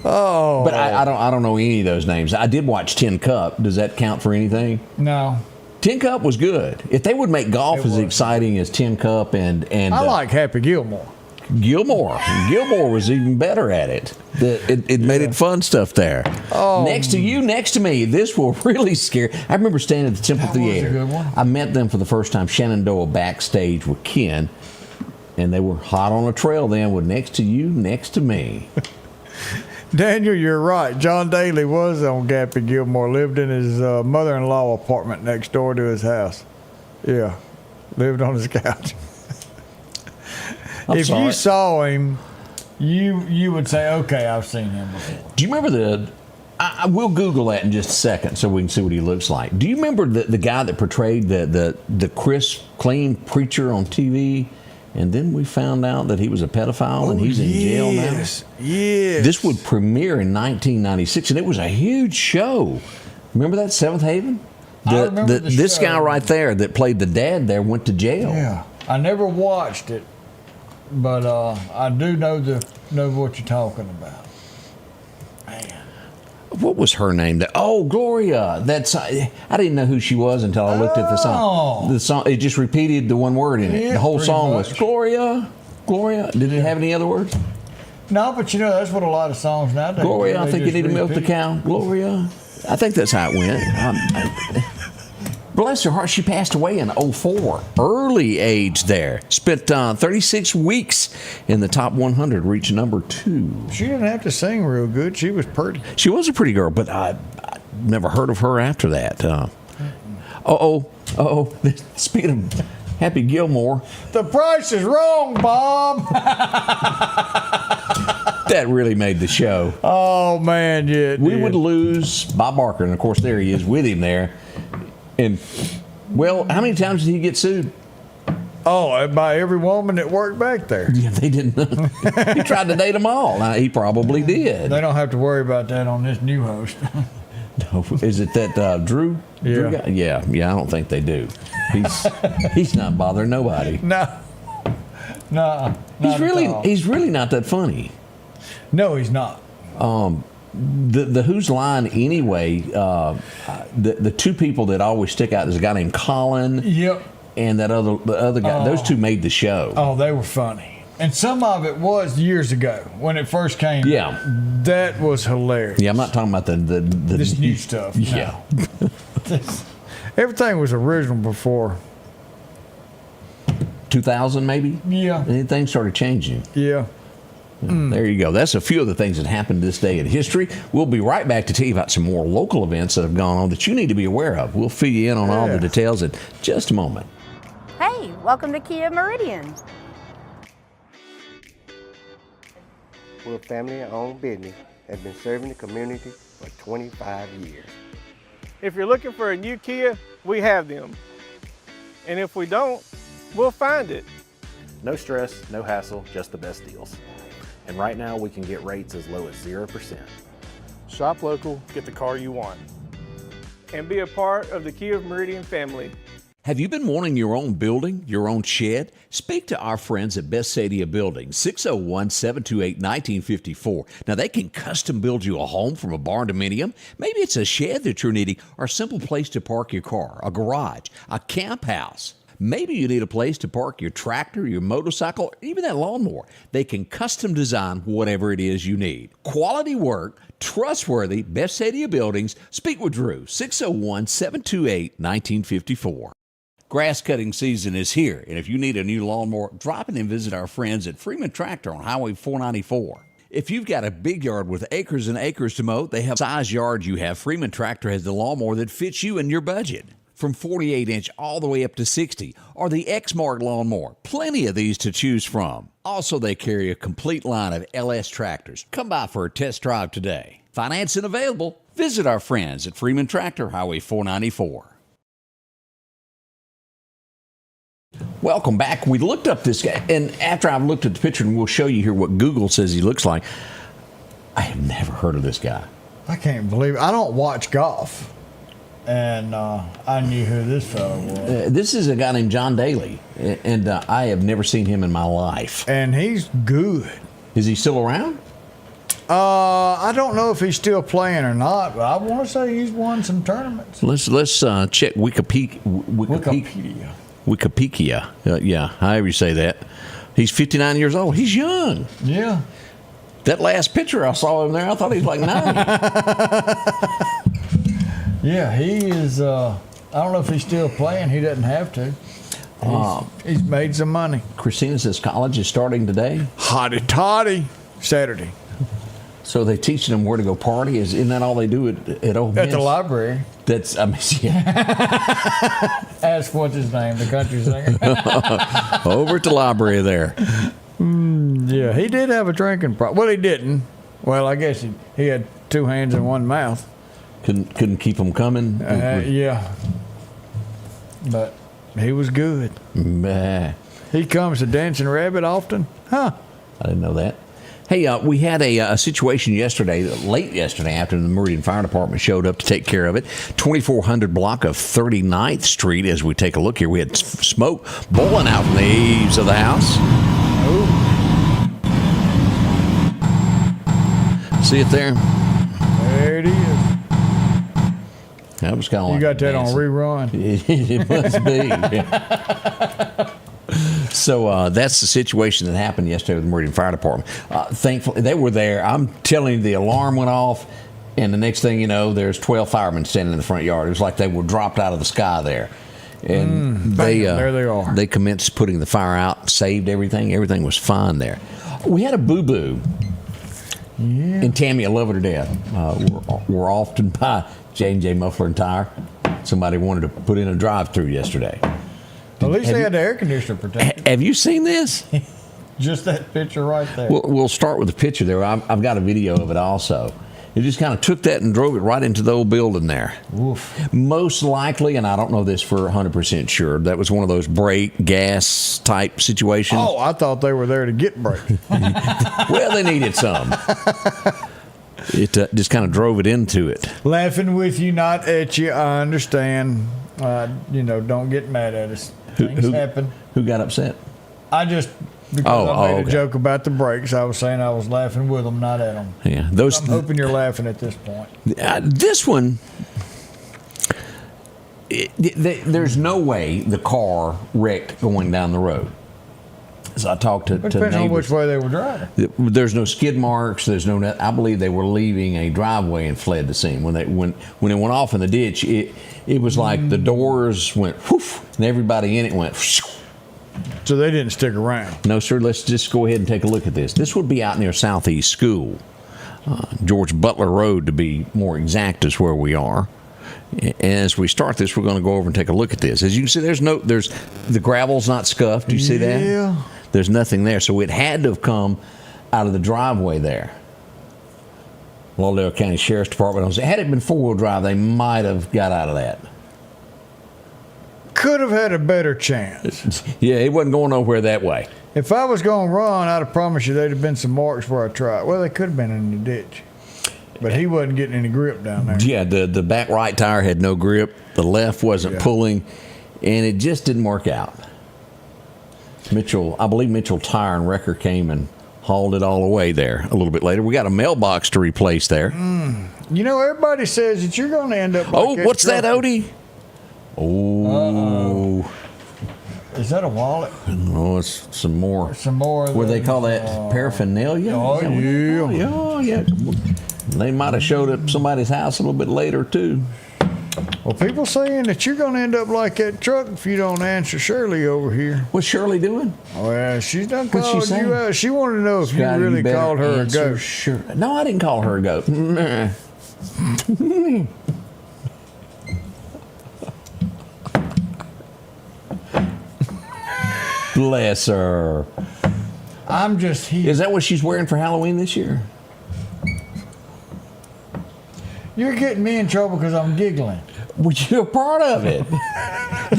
Oh. But I don't know any of those names. I did watch Tin Cup. Does that count for anything? No. Tin Cup was good. If they would make golf as exciting as Tin Cup and I like Happy Gilmore. Gilmore was even better at it. It made it fun stuff there. Oh. Next to you, next to me. This will really scare. I remember standing at the Temple Theater. Was a good one. I met them for the first time. Shenandoah backstage with Ken, and they were hot on a trail then with Next to You, Next to Me. Daniel, you're right. John Daly was on Happy Gilmore. Lived in his mother-in-law apartment next door to his house. Yeah, lived on his couch. If you saw him, you would say, okay, I've seen him before. Do you remember I will Google that in just a second so we can see what he looks like. Do you remember the guy that portrayed the crisp, clean preacher on TV? And then we found out that he was a pedophile and he's in jail now. Yes. This would premiere in 1996, and it was a huge show. Remember that, Seventh Haven? I remember this show. guy right there that played the dad there went to jail. Yeah, I never watched it. But I do know what you're talking about. Man. What was her name? Gloria. I didn't know who she was until I looked at the song. The song, it just repeated the one word in it. Yeah, the whole song much. was Gloria. Did it have any other words? No, but that's what a lot of songs nowadays. Gloria, I think you need to milk the cow. Gloria. I think that's how it went. Bless her heart, she passed away in 2004. Early age there. Spent 36 weeks in the top 100, reached number 2. She didn't have to sing real good. She was pretty. She was a pretty girl, but I never heard of her after that. Speaking of Happy Gilmore. The price is wrong, Bob. That really made the show. Oh, man, yeah. We would lose Bob Barker, and of course there he is with him there. And, well, how many times did he get sued? Oh, by every woman that worked back there. Yeah, they didn't. He tried to date them all. Now, he probably did. They don't have to worry about that on this new host. No, is it that Drew? Yeah. Drew guy? Yeah. I don't think they do. He's not bothering nobody. No. He's really not that funny. No, he's not. The Who's Line anyway, the two people that always stick out is a guy named Colin. Yep. And the other guy. Those two made the show. Oh, they were funny. And some of it was years ago when it first came. Yeah. That was hilarious. Yeah, I'm not talking about the this new stuff. Yeah. No. Everything was original before 2000 maybe. Yeah. And things started changing. Yeah. There you go. That's a few of the things that happened this day in history. We'll be right back to tell you about some more local events that have gone on that you need to be aware of. We'll fill you in on all the details in just a moment. Hey, welcome to Kia Meridian. We're a family-owned business that has been serving the community for 25 years. If you're looking for a new Kia, we have them. And if we don't, we'll find it. No stress, no hassle, just the best deals. And right now we can get rates as low as 0%. Shop local, get the car you want. And be a part of the Kia Meridian family. Have you been wanting your own building, your own shed? Speak to our friends at Best Sadia Building, 601-728-1954. Now, they can custom build you a home from a barn dominium. Maybe it's a shed that you're needing or a simple place to park your car, a garage, a camp house. Maybe you need a place to park your tractor, your motorcycle, or even that lawnmower. They can custom design whatever it is you need. Quality work, trustworthy, Best Sadia Buildings. Speak with Drew, 601-728-1954. Grass cutting season is here, and if you need a new lawnmower, drop in and visit our friends at Freeman Tractor on Highway 494. If you've got a big yard with acres and acres to mow, they have the size yard you have. Freeman Tractor has the lawnmower that fits you and your budget. From 48-inch all the way up to 60, or the X-Mark lawnmower. Plenty of these to choose from. Also, they carry a complete line of LS tractors. Come by for a test drive today. Financing available. Visit our friends at Freeman Tractor, Highway 494. Welcome back. We looked up this guy, and after I've looked at the picture, and we'll show you here what Google says he looks like, I have never heard of this guy. I can't believe it. I don't watch golf, and I knew who this fellow was. This is a guy named John Daly, and I have never seen him in my life. And he's good. Is he still around? I don't know if he's still playing or not, but I want to say he's won some tournaments. Let's check Wikipedia. Yeah, however you say that. He's 59 years old. He's young. Yeah. That last picture I saw him there, I thought he was like 90. Yeah, he is. I don't know if he's still playing. He doesn't have to. He's made some money. Christina says college is starting today. Hotty toddy. Saturday. So they teaching them where to go party? Isn't that all they do at Ole Miss? At the library. That's, I mean, yeah. Ask what's his name, the country singer. Over at the library there. Yeah, he did have a drinking problem. Well, he didn't. Well, I guess he had two hands and one mouth. Couldn't keep them coming. Yeah, but he was good. He comes to Dancing Rabbit often, huh? I didn't know that. Hey, we had a situation yesterday, late yesterday, after the Meridian Fire Department showed up to take care of it. 2400 block of 39th Street. As we take a look here, we had smoke bowling out from the eaves of the house. Ooh. See it there? There it is. That was kind of like you got that on rerun. It must be. So that's the situation that happened yesterday with the Meridian Fire Department. Thankfully, they were there. I'm telling you, the alarm went off, and the next thing you know, there's 12 firemen standing in the front yard. It was like they were dropped out of the sky there. And there they are. They commenced putting the fire out, saved everything. Everything was fine there. We had a boo-boo. Yeah. And Tammy, I love her to death. We're often by J&J Muffler and Tire. Somebody wanted to put in a drive-through yesterday. At least they had the air conditioner protected. Have you seen this? Just that picture right there. We'll start with the picture there. I've got a video of it also. It just kind of took that and drove it right into the old building there. Oof. Most likely, and I don't know this for 100% sure, that was one of those brake gas type situations. Oh, I thought they were there to get brake. Well, they needed some. It just kind of drove it into it. Laughing with you, not at you. I understand. Don't get mad at us. Things happen. Who got upset? I just, because I made a joke about the brakes, I was saying I was laughing with them, not at them. Yeah, I'm hoping you're laughing at this point. This one, there's no way the car wrecked going down the road. So I talked to Depends on neighbors. which way they were driving. There's no skid marks. There's no. I believe they were leaving a driveway and fled the scene when it went off in the ditch. It was like the doors went whoof, and everybody in it went. Whoosh. So they didn't stick around. No, sir. Let's just go ahead and take a look at this. This would be out near Southeast School. George Butler Road, to be more exact, is where we are. And as we start this, we're going to go over and take a look at this. As you can see, there's the gravel's not scuffed. Do you see that? Yeah. There's nothing there. So it had to have come out of the driveway there. Lauderdale County Sheriff's Department, had it been four-wheel drive, they might have got out of that. Could have had a better chance. Yeah, it wasn't going nowhere that way. If I was going to run, I'd have promised you there'd have been some marks where I tried. Well, they could have been in the ditch. But he wasn't getting any grip down there. Yeah, the back right tire had no grip. The left wasn't pulling. And it just didn't work out. I believe Mitchell Tire and Wrecker came and hauled it all away there a little bit later. We got a mailbox to replace there. You know, everybody says that you're going to end up like what's that, Odie? Oh. Is that a wallet? No, it's some more. Some more. What do they call that? Paraphernalia? Oh, yeah. Oh, yeah. They might have showed up somebody's house a little bit later, too. Well, people saying that you're going to end up like that truck if you don't answer Shirley over here. What's Shirley doing? Well, she's done What's called she you out. She wanted to know if you really called her a goat. Sure. No, I didn't call her a goat. Bless her. I'm just here. Is that what she's wearing for Halloween this year? You're getting me in trouble because I'm giggling. Well, you're a part of it.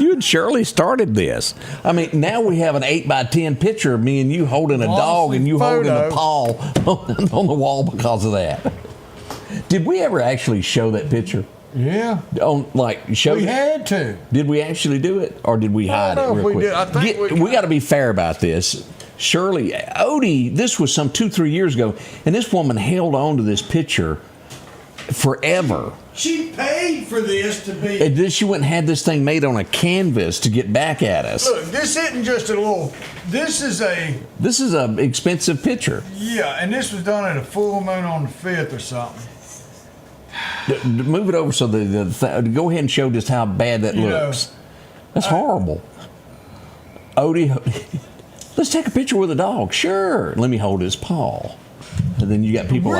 You and Shirley started this. I mean, now we have an 8x10 picture of me and you holding a dog and you holding a paw on the wall because of that. Did we ever actually show that picture? Yeah. We had to. Did we actually do it, or did we hide it real quick? Did. I think we got to be fair about this. Shirley, Odie, this was some 2-3 years ago, and this woman held on to this picture forever. She paid for this to be. And then she went and had this thing made on a canvas to get back at us. Look, this isn't just a little. This is a expensive picture. Yeah, and this was done at a full moon on the 5th or something. Move it over so go ahead and show just how bad that looks. That's horrible. Odie, let's take a picture with a dog. Sure. Let me hold his paw. And then you got people we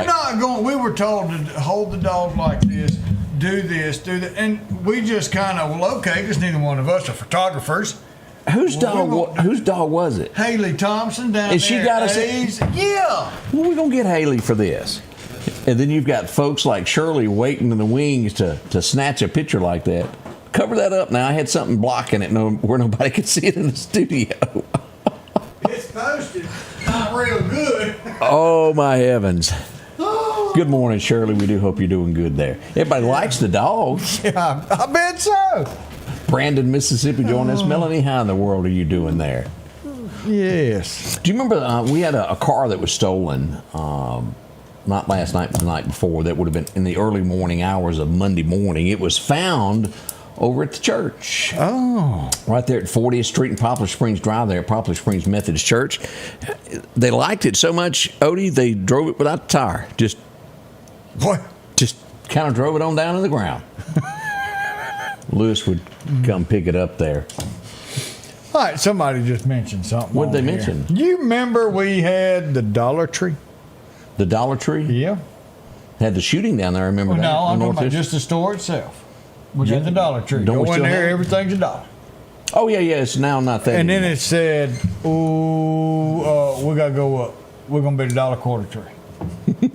were told to hold the dog like this, do that. And we just kind of, okay, because neither one of us are photographers. Whose dog was it? Haley Thompson down there. And she got us. Yeah. Well, we're going to get Haley for this. And then you've got folks like Shirley waiting in the wings to snatch a picture like that. Cover that up now. I had something blocking it where nobody could see it in the studio. It's posted. Not real good. Oh, my heavens. Good morning, Shirley. We do hope you're doing good there. Everybody likes the dogs. Yeah, I bet so. Brandon, Mississippi, join us. Melanie, how in the world are you doing there? Yes. Do you remember we had a car that was stolen not last night, but the night before. That would have been in the early morning hours of Monday morning. It was found over at the church. Oh. Right there at 40th Street and Poplar Springs Drive there at Poplar Springs Methodist Church. They liked it so much, Odie, they drove it without the tire. Just kind of drove it on down to the ground. Lewis would come pick it up there. All right, somebody just mentioned something. What did they mention? You remember we had the Dollar Tree? The Dollar Tree? Yeah. Had the shooting down there, I remember that. No, I'm talking about just the store itself. We got the Dollar Tree. Go in there, everything's $1. Oh, yeah, it's now not that. And then it said, we got to go up. We're going to be the $1.25 tree.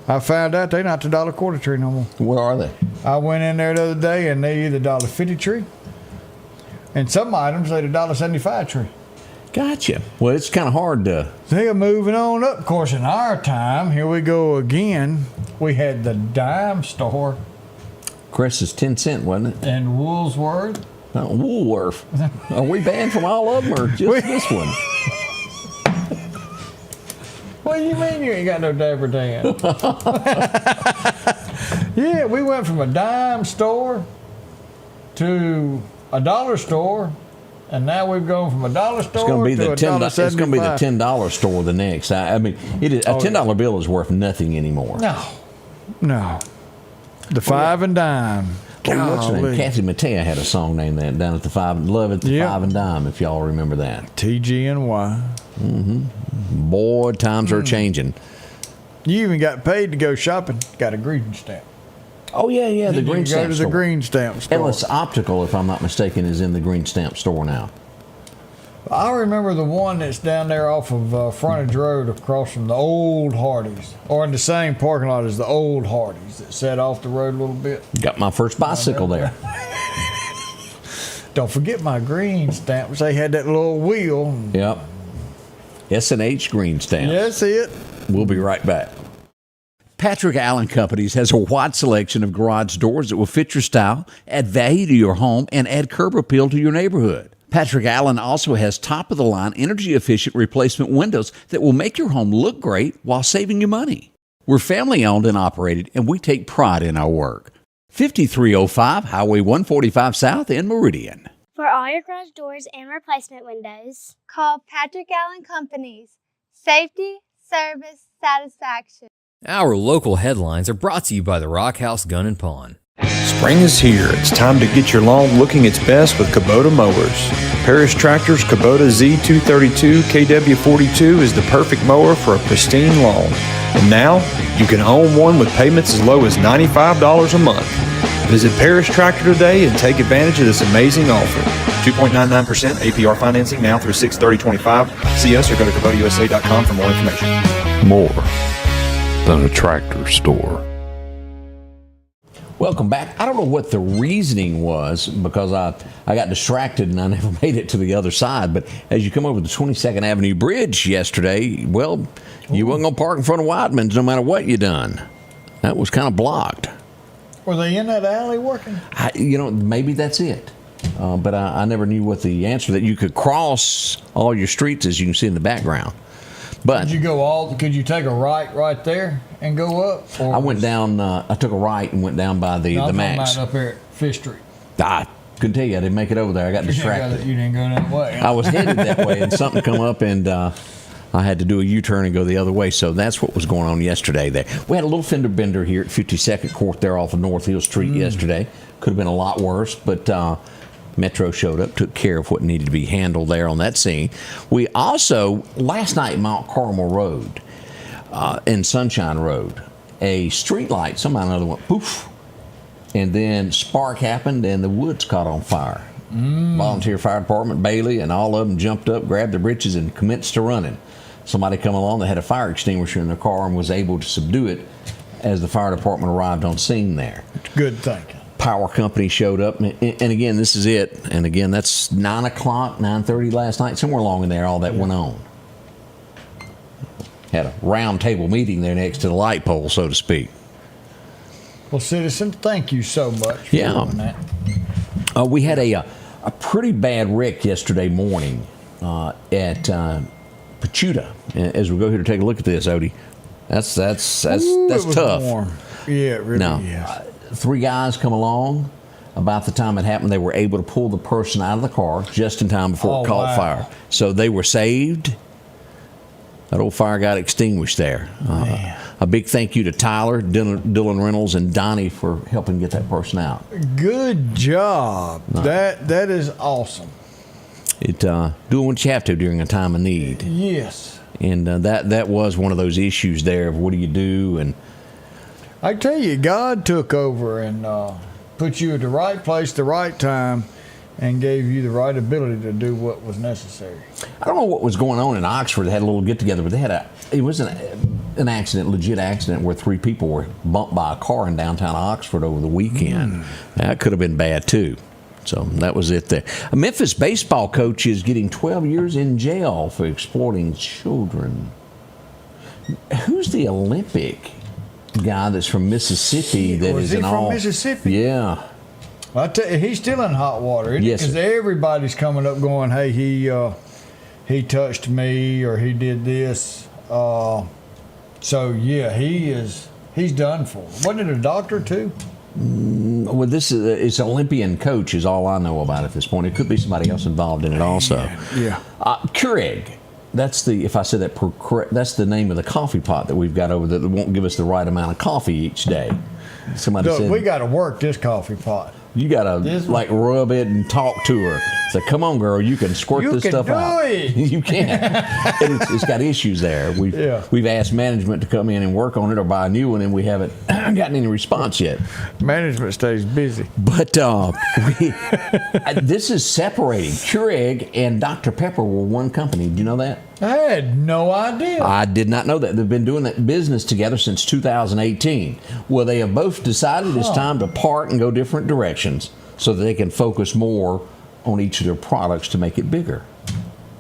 I found out they're not the $1.25 tree no more. What are they? I went in there the other day, and they either $1.50 tree, and some items they the $1.75 tree. Gotcha. Well, it's kind of hard to. They are moving on up. Of course, in our time, here we go again. We had the dime store. Crest is 10 cents, wasn't it? And Woolworth. No, Woolworth. Are we banned from all of them or just this one? What do you mean you ain't got no Dapper Dan? Yeah, we went from a dime store to a dollar store, and now we've gone from a dollar store it's gonna be to the $10. $1.75. It's going to be the $10 store the next. I mean, it is, a $10 bill is worth nothing anymore. No. The 5 and dime. What's her name? Golly. Kathy Mattea had a song named that down at the Love at the Yep. Five and Dime, if y'all remember that. TGNY. Boy, times are changing. You even got paid to go shopping. Got a green stamp. Oh, yeah, the You Green go Stamp to store. the green stamp store. Ellis Optical, if I'm not mistaken, is in the Green Stamp store now. I remember the one that's down there off of Frontage Road across from the old Hardee's, or in the same parking lot as the old Hardee's that set off the road a little bit. Got my first bicycle there. Don't forget my green stamps. They had that little wheel. Yep. S&H Green Stamp. That's it. We'll be right back. Patrick Allen Companies has a wide selection of garage doors that will fit your style, add value to your home, and add curb appeal to your neighborhood. Patrick Allen also has top-of-the-line, energy-efficient replacement windows that will make your home look great while saving you money. We're family-owned and operated, and we take pride in our work. 5305 Highway 145 South in Meridian. For all your garage doors and replacement windows, call Patrick Allen Companies. Safety, service, satisfaction. Our local headlines are brought to you by the Rock House Gun and Pawn. Spring is here. It's time to get your lawn looking its best with Kubota mowers. Parrish Tractor's Kubota Z232 KW42 is the perfect mower for a pristine lawn. And now, you can own one with payments as low as $95 a month. Visit Parrish Tractor today and take advantage of this amazing offer. 2.99% APR financing now through 6/30/25. See us or go to KubotaUSA.com for more information. More than a tractor store. Welcome back. I don't know what the reasoning was because I got distracted and I never made it to the other side. But as you come over the 22nd Avenue Bridge yesterday, well, you wasn't going to park in front of Whiteman's no matter what you done. That was kind of blocked. Were they in that alley working? Maybe that's it. But I never knew what the answer that you could cross all your streets as you can see in the background. But Could you take a right there and go up? Or I went down. I took a right and went down by the Max. Up here at Fifth Street. I couldn't tell you. I didn't make it over there. I got distracted. You didn't go that way. I was headed that way, and something come up, and I had to do a U-turn and go the other way. So that's what was going on yesterday there. We had a little fender bender here at 52nd Court there off of North Hill Street yesterday. Could have been a lot worse, but Metro showed up, took care of what needed to be handled there on that scene. We also, last night, Mount Carmel Road and Sunshine Road, a street light, somehow or another went poof, and then spark happened and the woods caught on fire. Volunteer Fire Department, Bailey, and all of them jumped up, grabbed their britches, and commenced to running. Somebody come along that had a fire extinguisher in their car and was able to subdue it as the fire department arrived on scene there. Good thinking. Power company showed up, and again, this is it. And again, that's 9 o'clock, 9:30 last night, somewhere along in there, all that went on. Had a round table meeting there next to the light pole, so to speak. Well, citizen, thank you so much for doing that. We had a pretty bad wreck yesterday morning at Pachuta. As we go here to take a look at this, Odie, that's tough. Warm. Yeah, it really is. 3 guys come along. About the time it happened, they were able to pull the person out of the car just in time before it caught fire. So they were saved. That old fire got extinguished there. A big thank you to Tyler, Dylan Reynolds, and Donnie for helping get that person out. Good job. That is awesome. Doing what you have to during a time of need. Yes. And that was one of those issues there of what do you do. And I tell you, God took over and put you at the right place, the right time, and gave you the right ability to do what was necessary. I don't know what was going on in Oxford. They had a little get-together, but they had it was an accident, legit accident, where 3 people were bumped by a car in downtown Oxford over the weekend. That could have been bad, too. So that was it there. A Memphis baseball coach is getting 12 years in jail for exploiting children. Who's the Olympic guy that's from Mississippi? From Mississippi? Yeah. I tell you, he's still in hot water, isn't Yes, he? Because everybody's coming up going, hey, he touched me or he did this. So yeah, he's done for. Wasn't it a doctor too? Well, this is it's Olympian coach is all I know about at this point. It could be somebody else involved in it also. Yeah. Keurig. That's if I said that correct, that's the name of the coffee pot that we've got over there that won't give us the right amount of coffee each day. Somebody Look, said we got to work this coffee pot. you gotta like rub it and talk to her. Say, come on, girl, you can squirt this stuff out. You can. And it's got issues there. We've asked management to come in and work on it or buy a new one, and we haven't gotten any response yet. Management stays busy. But this is separating. Keurig and Dr. Pepper were one company. Do you know that? I had no idea. I did not know that. They've been doing that business together since 2018. Well, they have both decided it's time to part and go different directions so that they can focus more on each of their products to make it bigger.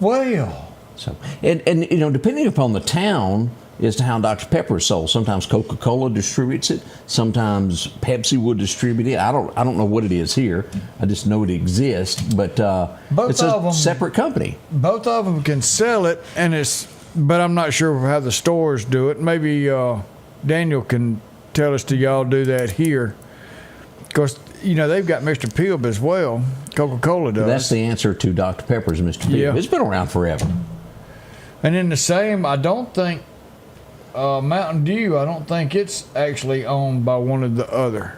Well. So, and you know, depending upon the town as to how Dr. Pepper is sold. Sometimes Coca-Cola distributes it. Sometimes Pepsi would distribute it. I don't know what it is here. I just know it exists. But it's a separate company. Both of them can sell it, but I'm not sure how the stores do it. Maybe Daniel can tell us, do y'all do that here? Because, you know, they've got Mr. Pibb as well. Coca-Cola does. That's the answer to Dr. Pepper's Mr. Pibb. Yeah. It's been around forever. And then the same, I don't think, Mountain Dew, I don't think it's actually owned by one of the other,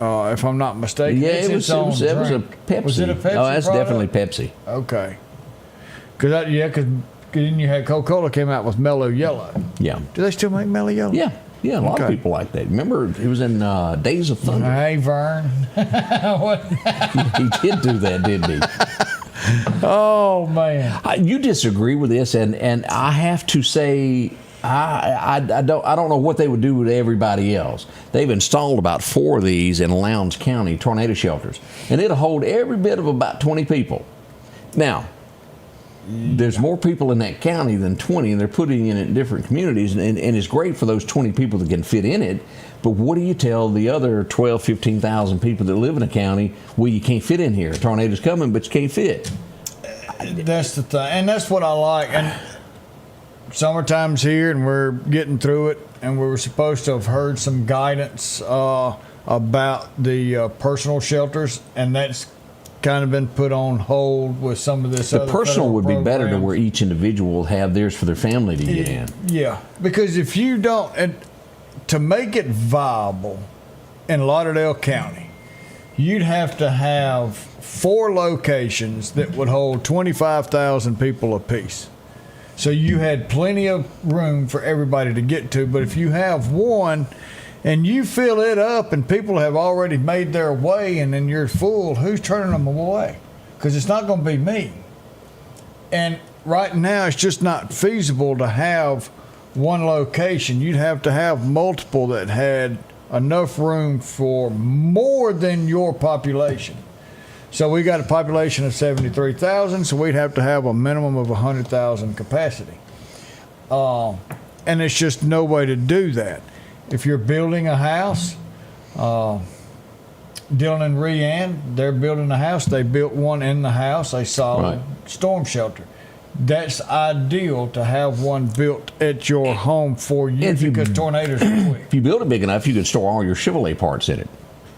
if I'm not mistaken. Yeah, it was a Pepsi. Was it a Pepsi? Oh, that's product? definitely Pepsi. Okay. Because then you had Coca-Cola came out with Mellow Yellow. Yeah. Do they still make Mellow Yellow? Yeah. Yeah, a lot of people like that. Remember, it was in Days of Thunder. Hey, Vern. He did do that, didn't he? Oh, man. You disagree with this, and I have to say, I don't know what they would do with everybody else. They've installed about 4 of these in Lowndes County tornado shelters, and it'll hold every bit of about 20 people. Now, there's more people in that county than 20, and they're putting it in different communities, and it's great for those 20 people that can fit in it. But what do you tell the other 12, 15,000 people that live in a county? Well, you can't fit in here. A tornado's coming, but you can't fit. That's the thing, and that's what I like. And summertime's here, and we're getting through it, and we were supposed to have heard some guidance about the personal shelters, and that's kind of been put on hold with some of this the other personal would be better to programs. where each individual will have theirs for their family to get in. Yeah, because if you don't, and to make it viable in Lauderdale County, you'd have to have 4 locations that would hold 25,000 people apiece. So you had plenty of room for everybody to get to. But if you have one and you fill it up and people have already made their way and then you're full, who's turning them away? Because it's not going to be me. And right now it's just not feasible to have one location. You'd have to have multiple that had enough room for more than your population. So we got a population of 73,000, so we'd have to have a minimum of 100,000 capacity. And it's just no way to do that. If you're building a house, Dylan and Rianne, they're building a house. They built one in the house, a solid storm shelter. That's ideal to have one built at your home for you because tornadoes are quick. If you build it big enough, you can store all your Chevrolet parts in it.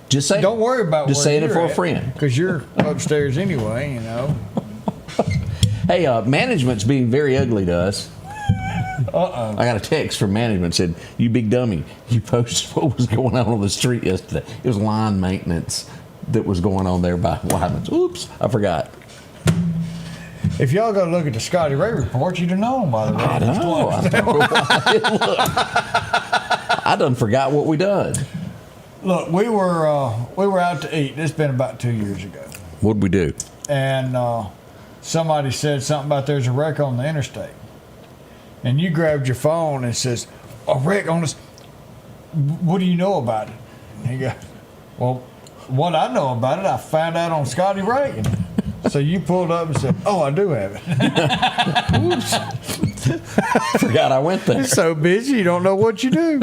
Just say. Don't worry about. Just saying it for a friend. Because you're upstairs anyway, you know. Hey, management's being very ugly to us. Uh-oh. I got a text from management said, "You big dummy, you posted what was going on the street yesterday. It was line maintenance that was going on there by Wyman's. Oops, I forgot." If y'all go look at the Scotty Ray Report, you'd have known by the way. I know. I done forgot what we done. Look, we were out to eat. This has been about 2 years ago. What'd we do? And somebody said something about there's a wreck on the interstate. And you grabbed your phone and says, "A wreck on this. What do you know about it?" And he goes, "Well, what I know about it, I found out on Scotty Ray." So you pulled up and said, "Oh, I do have it." Oops. Forgot I went there. You're so busy, you don't know what you do.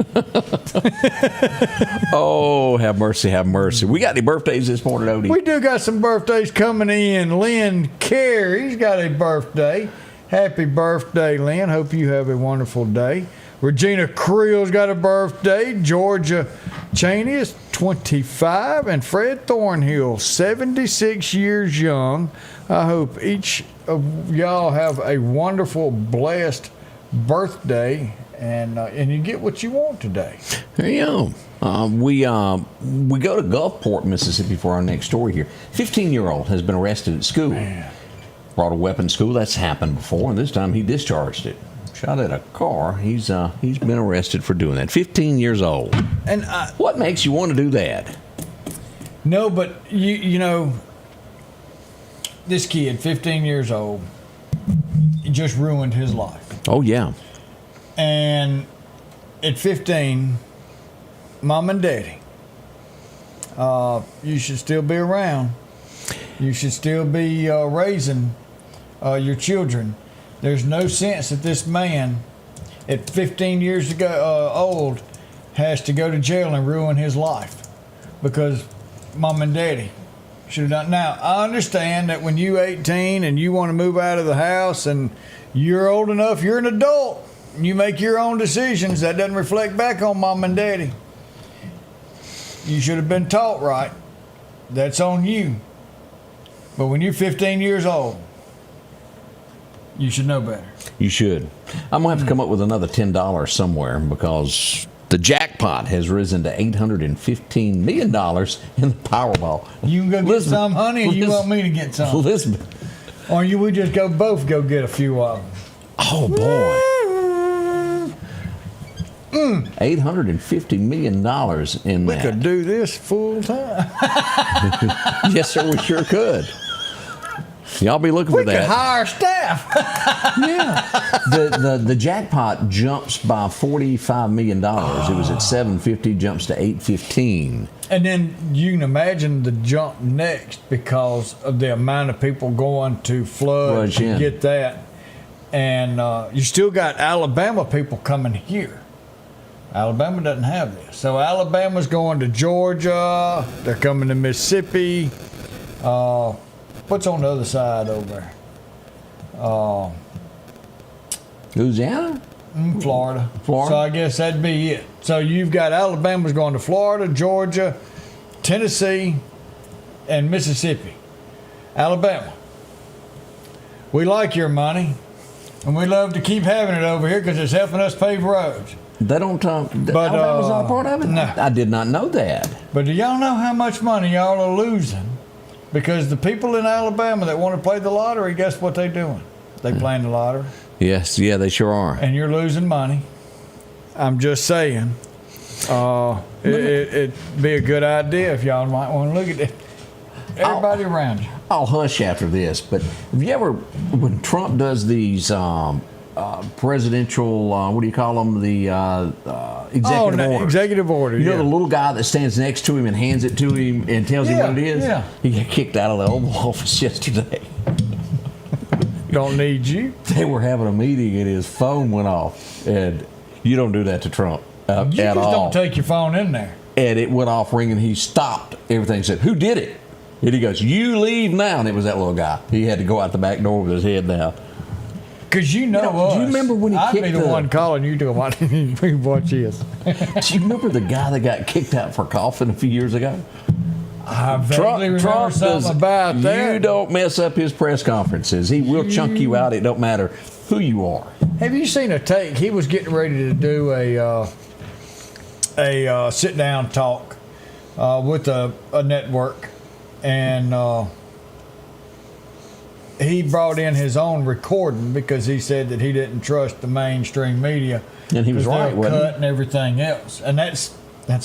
Oh, have mercy, have mercy. We got any birthdays this morning, Odie? We do got some birthdays coming in. Lynn Carey's got a birthday. Happy birthday, Lynn. Hope you have a wonderful day. Regina Creel's got a birthday. Georgia Cheney is 25. And Fred Thornhill, 76 years young. I hope each of y'all have a wonderful, blessed birthday and you get what you want today. There you go. We go to Gulfport, Mississippi for our next story here. 15-year-old has been arrested at school. Man. Brought a weapon to school. That's happened before, and this time he discharged it. Shot at a car. He's been arrested for doing that. 15 years old. And what makes you want to do that? No, but you know, this kid, 15 years old, just ruined his life. Oh yeah. And at 15, Mom and Daddy, you should still be around. You should still be raising your children. There's no sense that this man at 15 years old has to go to jail and ruin his life because Mom and Daddy should have done. Now, I understand that when you're 18 and you want to move out of the house and you're old enough, you're an adult, you make your own decisions. That doesn't reflect back on Mom and Daddy. You should have been taught right. That's on you. But when you're 15 years old, you should know better. You should. I'm going to have to come up with another $10 somewhere because the jackpot has risen to $815 million in the Powerball. You can go get some, honey, or you want me to get some? Elizabeth. Or we just both go get a few of them. Oh, boy. $850 million in we that. We could do this full time. Yes, sir, we sure could. Y'all be looking for that. We could hire staff. Yeah. The jackpot jumps by $45 million. It was at $750, jumps to $815. And then you can imagine the jump next because of the amount of people going to flood to get that. And you still got Alabama people coming here. Alabama doesn't have this. So Alabama's going to Georgia. They're coming to Mississippi. What's on the other side over there? Louisiana? Florida. Florida. So I guess that'd be it. So you've got Alabama's going to Florida, Georgia, Tennessee, and Mississippi. Alabama. We like your money, and we love to keep having it over here because it's helping us pave roads. They don't talk. But Alabama's not a part of it? No. I did not know that. But do y'all know how much money y'all are losing? Because the people in Alabama that want to play the lottery, guess what they're doing? They playing the lottery. Yes, yeah, they sure are. And you're losing money. I'm just saying. It'd be a good idea if y'all might want to look at it. Everybody around you. I'll hush after this, but have you ever, when Trump does these presidential, what do you call them? The executive orders. Executive order. You know the little guy that stands next to him and hands it to him and tells him what it is? Yeah. He got kicked out of the Oval Office yesterday. Don't need you. They were having a meeting and his phone went off. And you don't do that to Trump at all. You just don't take your phone in there. And it went off ringing. He stopped everything and said, "Who did it?" And he goes, "You leave now." And it was that little guy. He had to go out the back door with his head down. Because you know us. Do you remember when he I'd kicked be the one calling you to watch this. Do you remember the guy that got kicked out for coughing a few years ago? I vaguely remember something about that. You don't mess up his press conferences. He will chunk you out. It don't matter who you are. Have you seen a take? He was getting ready to do a sit-down talk with a network, and he brought in his own recording because he said that he didn't trust the mainstream media. And he was right, wasn't he? And everything else. And that's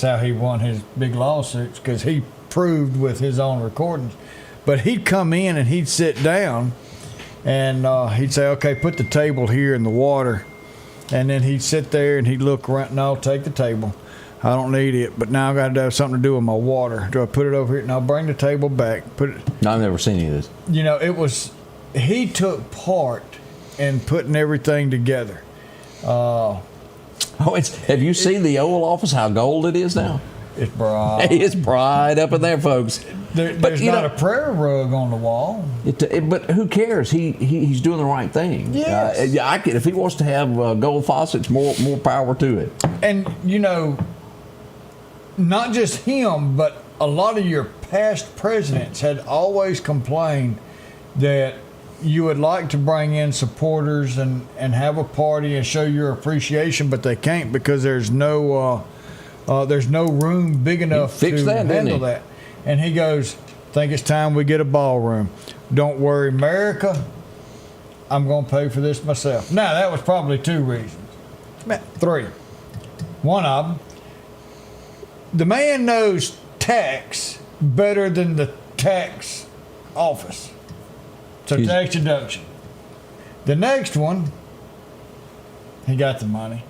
how he won his big lawsuits, because he proved with his own recordings. But he'd come in and he'd sit down and he'd say, "Okay, put the table here in the water." And then he'd sit there and he'd look around. "No, take the table. I don't need it, but now I've got to have something to do with my water. Do I put it over here? No, bring the table back. Put it." No, I've never seen any of this. You know, it was, he took part in putting everything together. Have you seen the Oval Office, how gold it is now? It's bright. It's bright up in there, folks. There's not a prayer rug on the wall. But who cares? He's doing the right thing. Yes. If he wants to have gold faucets, more power to it. And, you know, not just him, but a lot of your past presidents had always complained that you would like to bring in supporters and have a party and show your appreciation, but they can't because there's no room big enough to handle that. And he goes, think it's time we get a ballroom. Don't worry, America, I'm going to pay for this myself. Now, that was probably 2 reasons. 3. One of them, the man knows tax better than the tax office. So tax deduction. The next one, he got the money,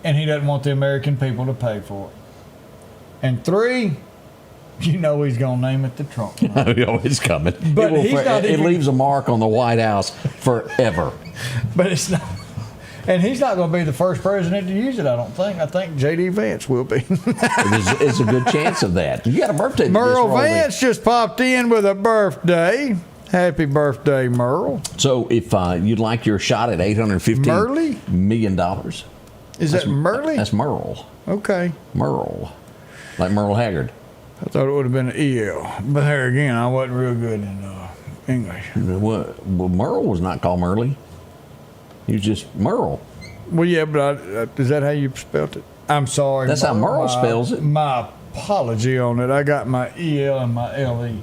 and he doesn't want the American people to pay for it. And 3, you know he's going to name it the Trump. It's coming. But it leaves a mark on the White House forever. But it's not. And he's not going to be the first president to use it, I don't think. I think J.D. Vance will be. There's a good chance of that. You got a birthday. Merle Vance just popped in with a birthday. Happy birthday, Merle. So if you'd like your shot at $815 million. Is that Merle? That's Merle. Okay. Merle. Like Merle Haggard. I thought it would have been an E.L. But there again, I wasn't real good in English. Well, Merle was not called Merle. He was just Merle. Well, yeah, but is that how you spelled it? I'm sorry. That's how Merle spells it. My apology on it. I got my E.L. and my L.E.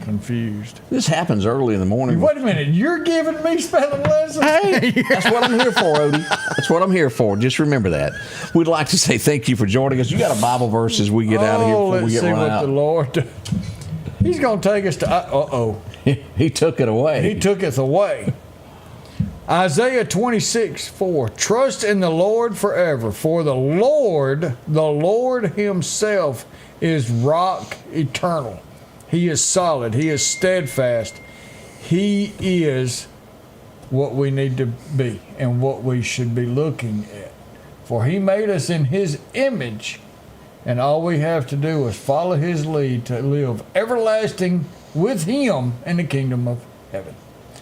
confused. This happens early in the morning. Wait a minute. You're giving me spelling lessons? Hey, that's what I'm here for, Odie. That's what I'm here for. Just remember that. We'd like to say thank you for joining us. You got a Bible verse as we get out of here before we get run out. Let's see what the Lord. He's going to take us to. He took it away. He took us away. Isaiah 26:4. Trust in the Lord forever, for the Lord himself is rock eternal. He is solid. He is steadfast. He is what we need to be and what we should be looking at. For he made us in his image, and all we have to do is follow his lead to live everlasting with him in the kingdom of heaven.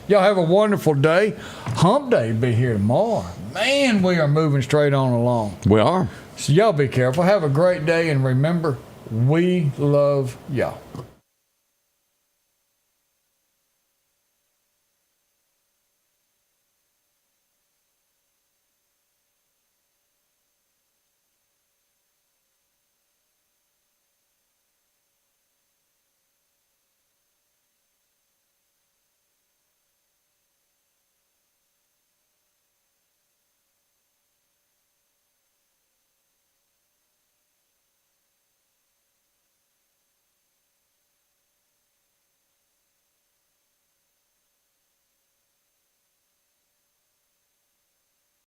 Y'all have a wonderful day. Hump Day will be here tomorrow. Man, we are moving straight on along. We are. So y'all be careful. Have a great day, and remember, we love y'all.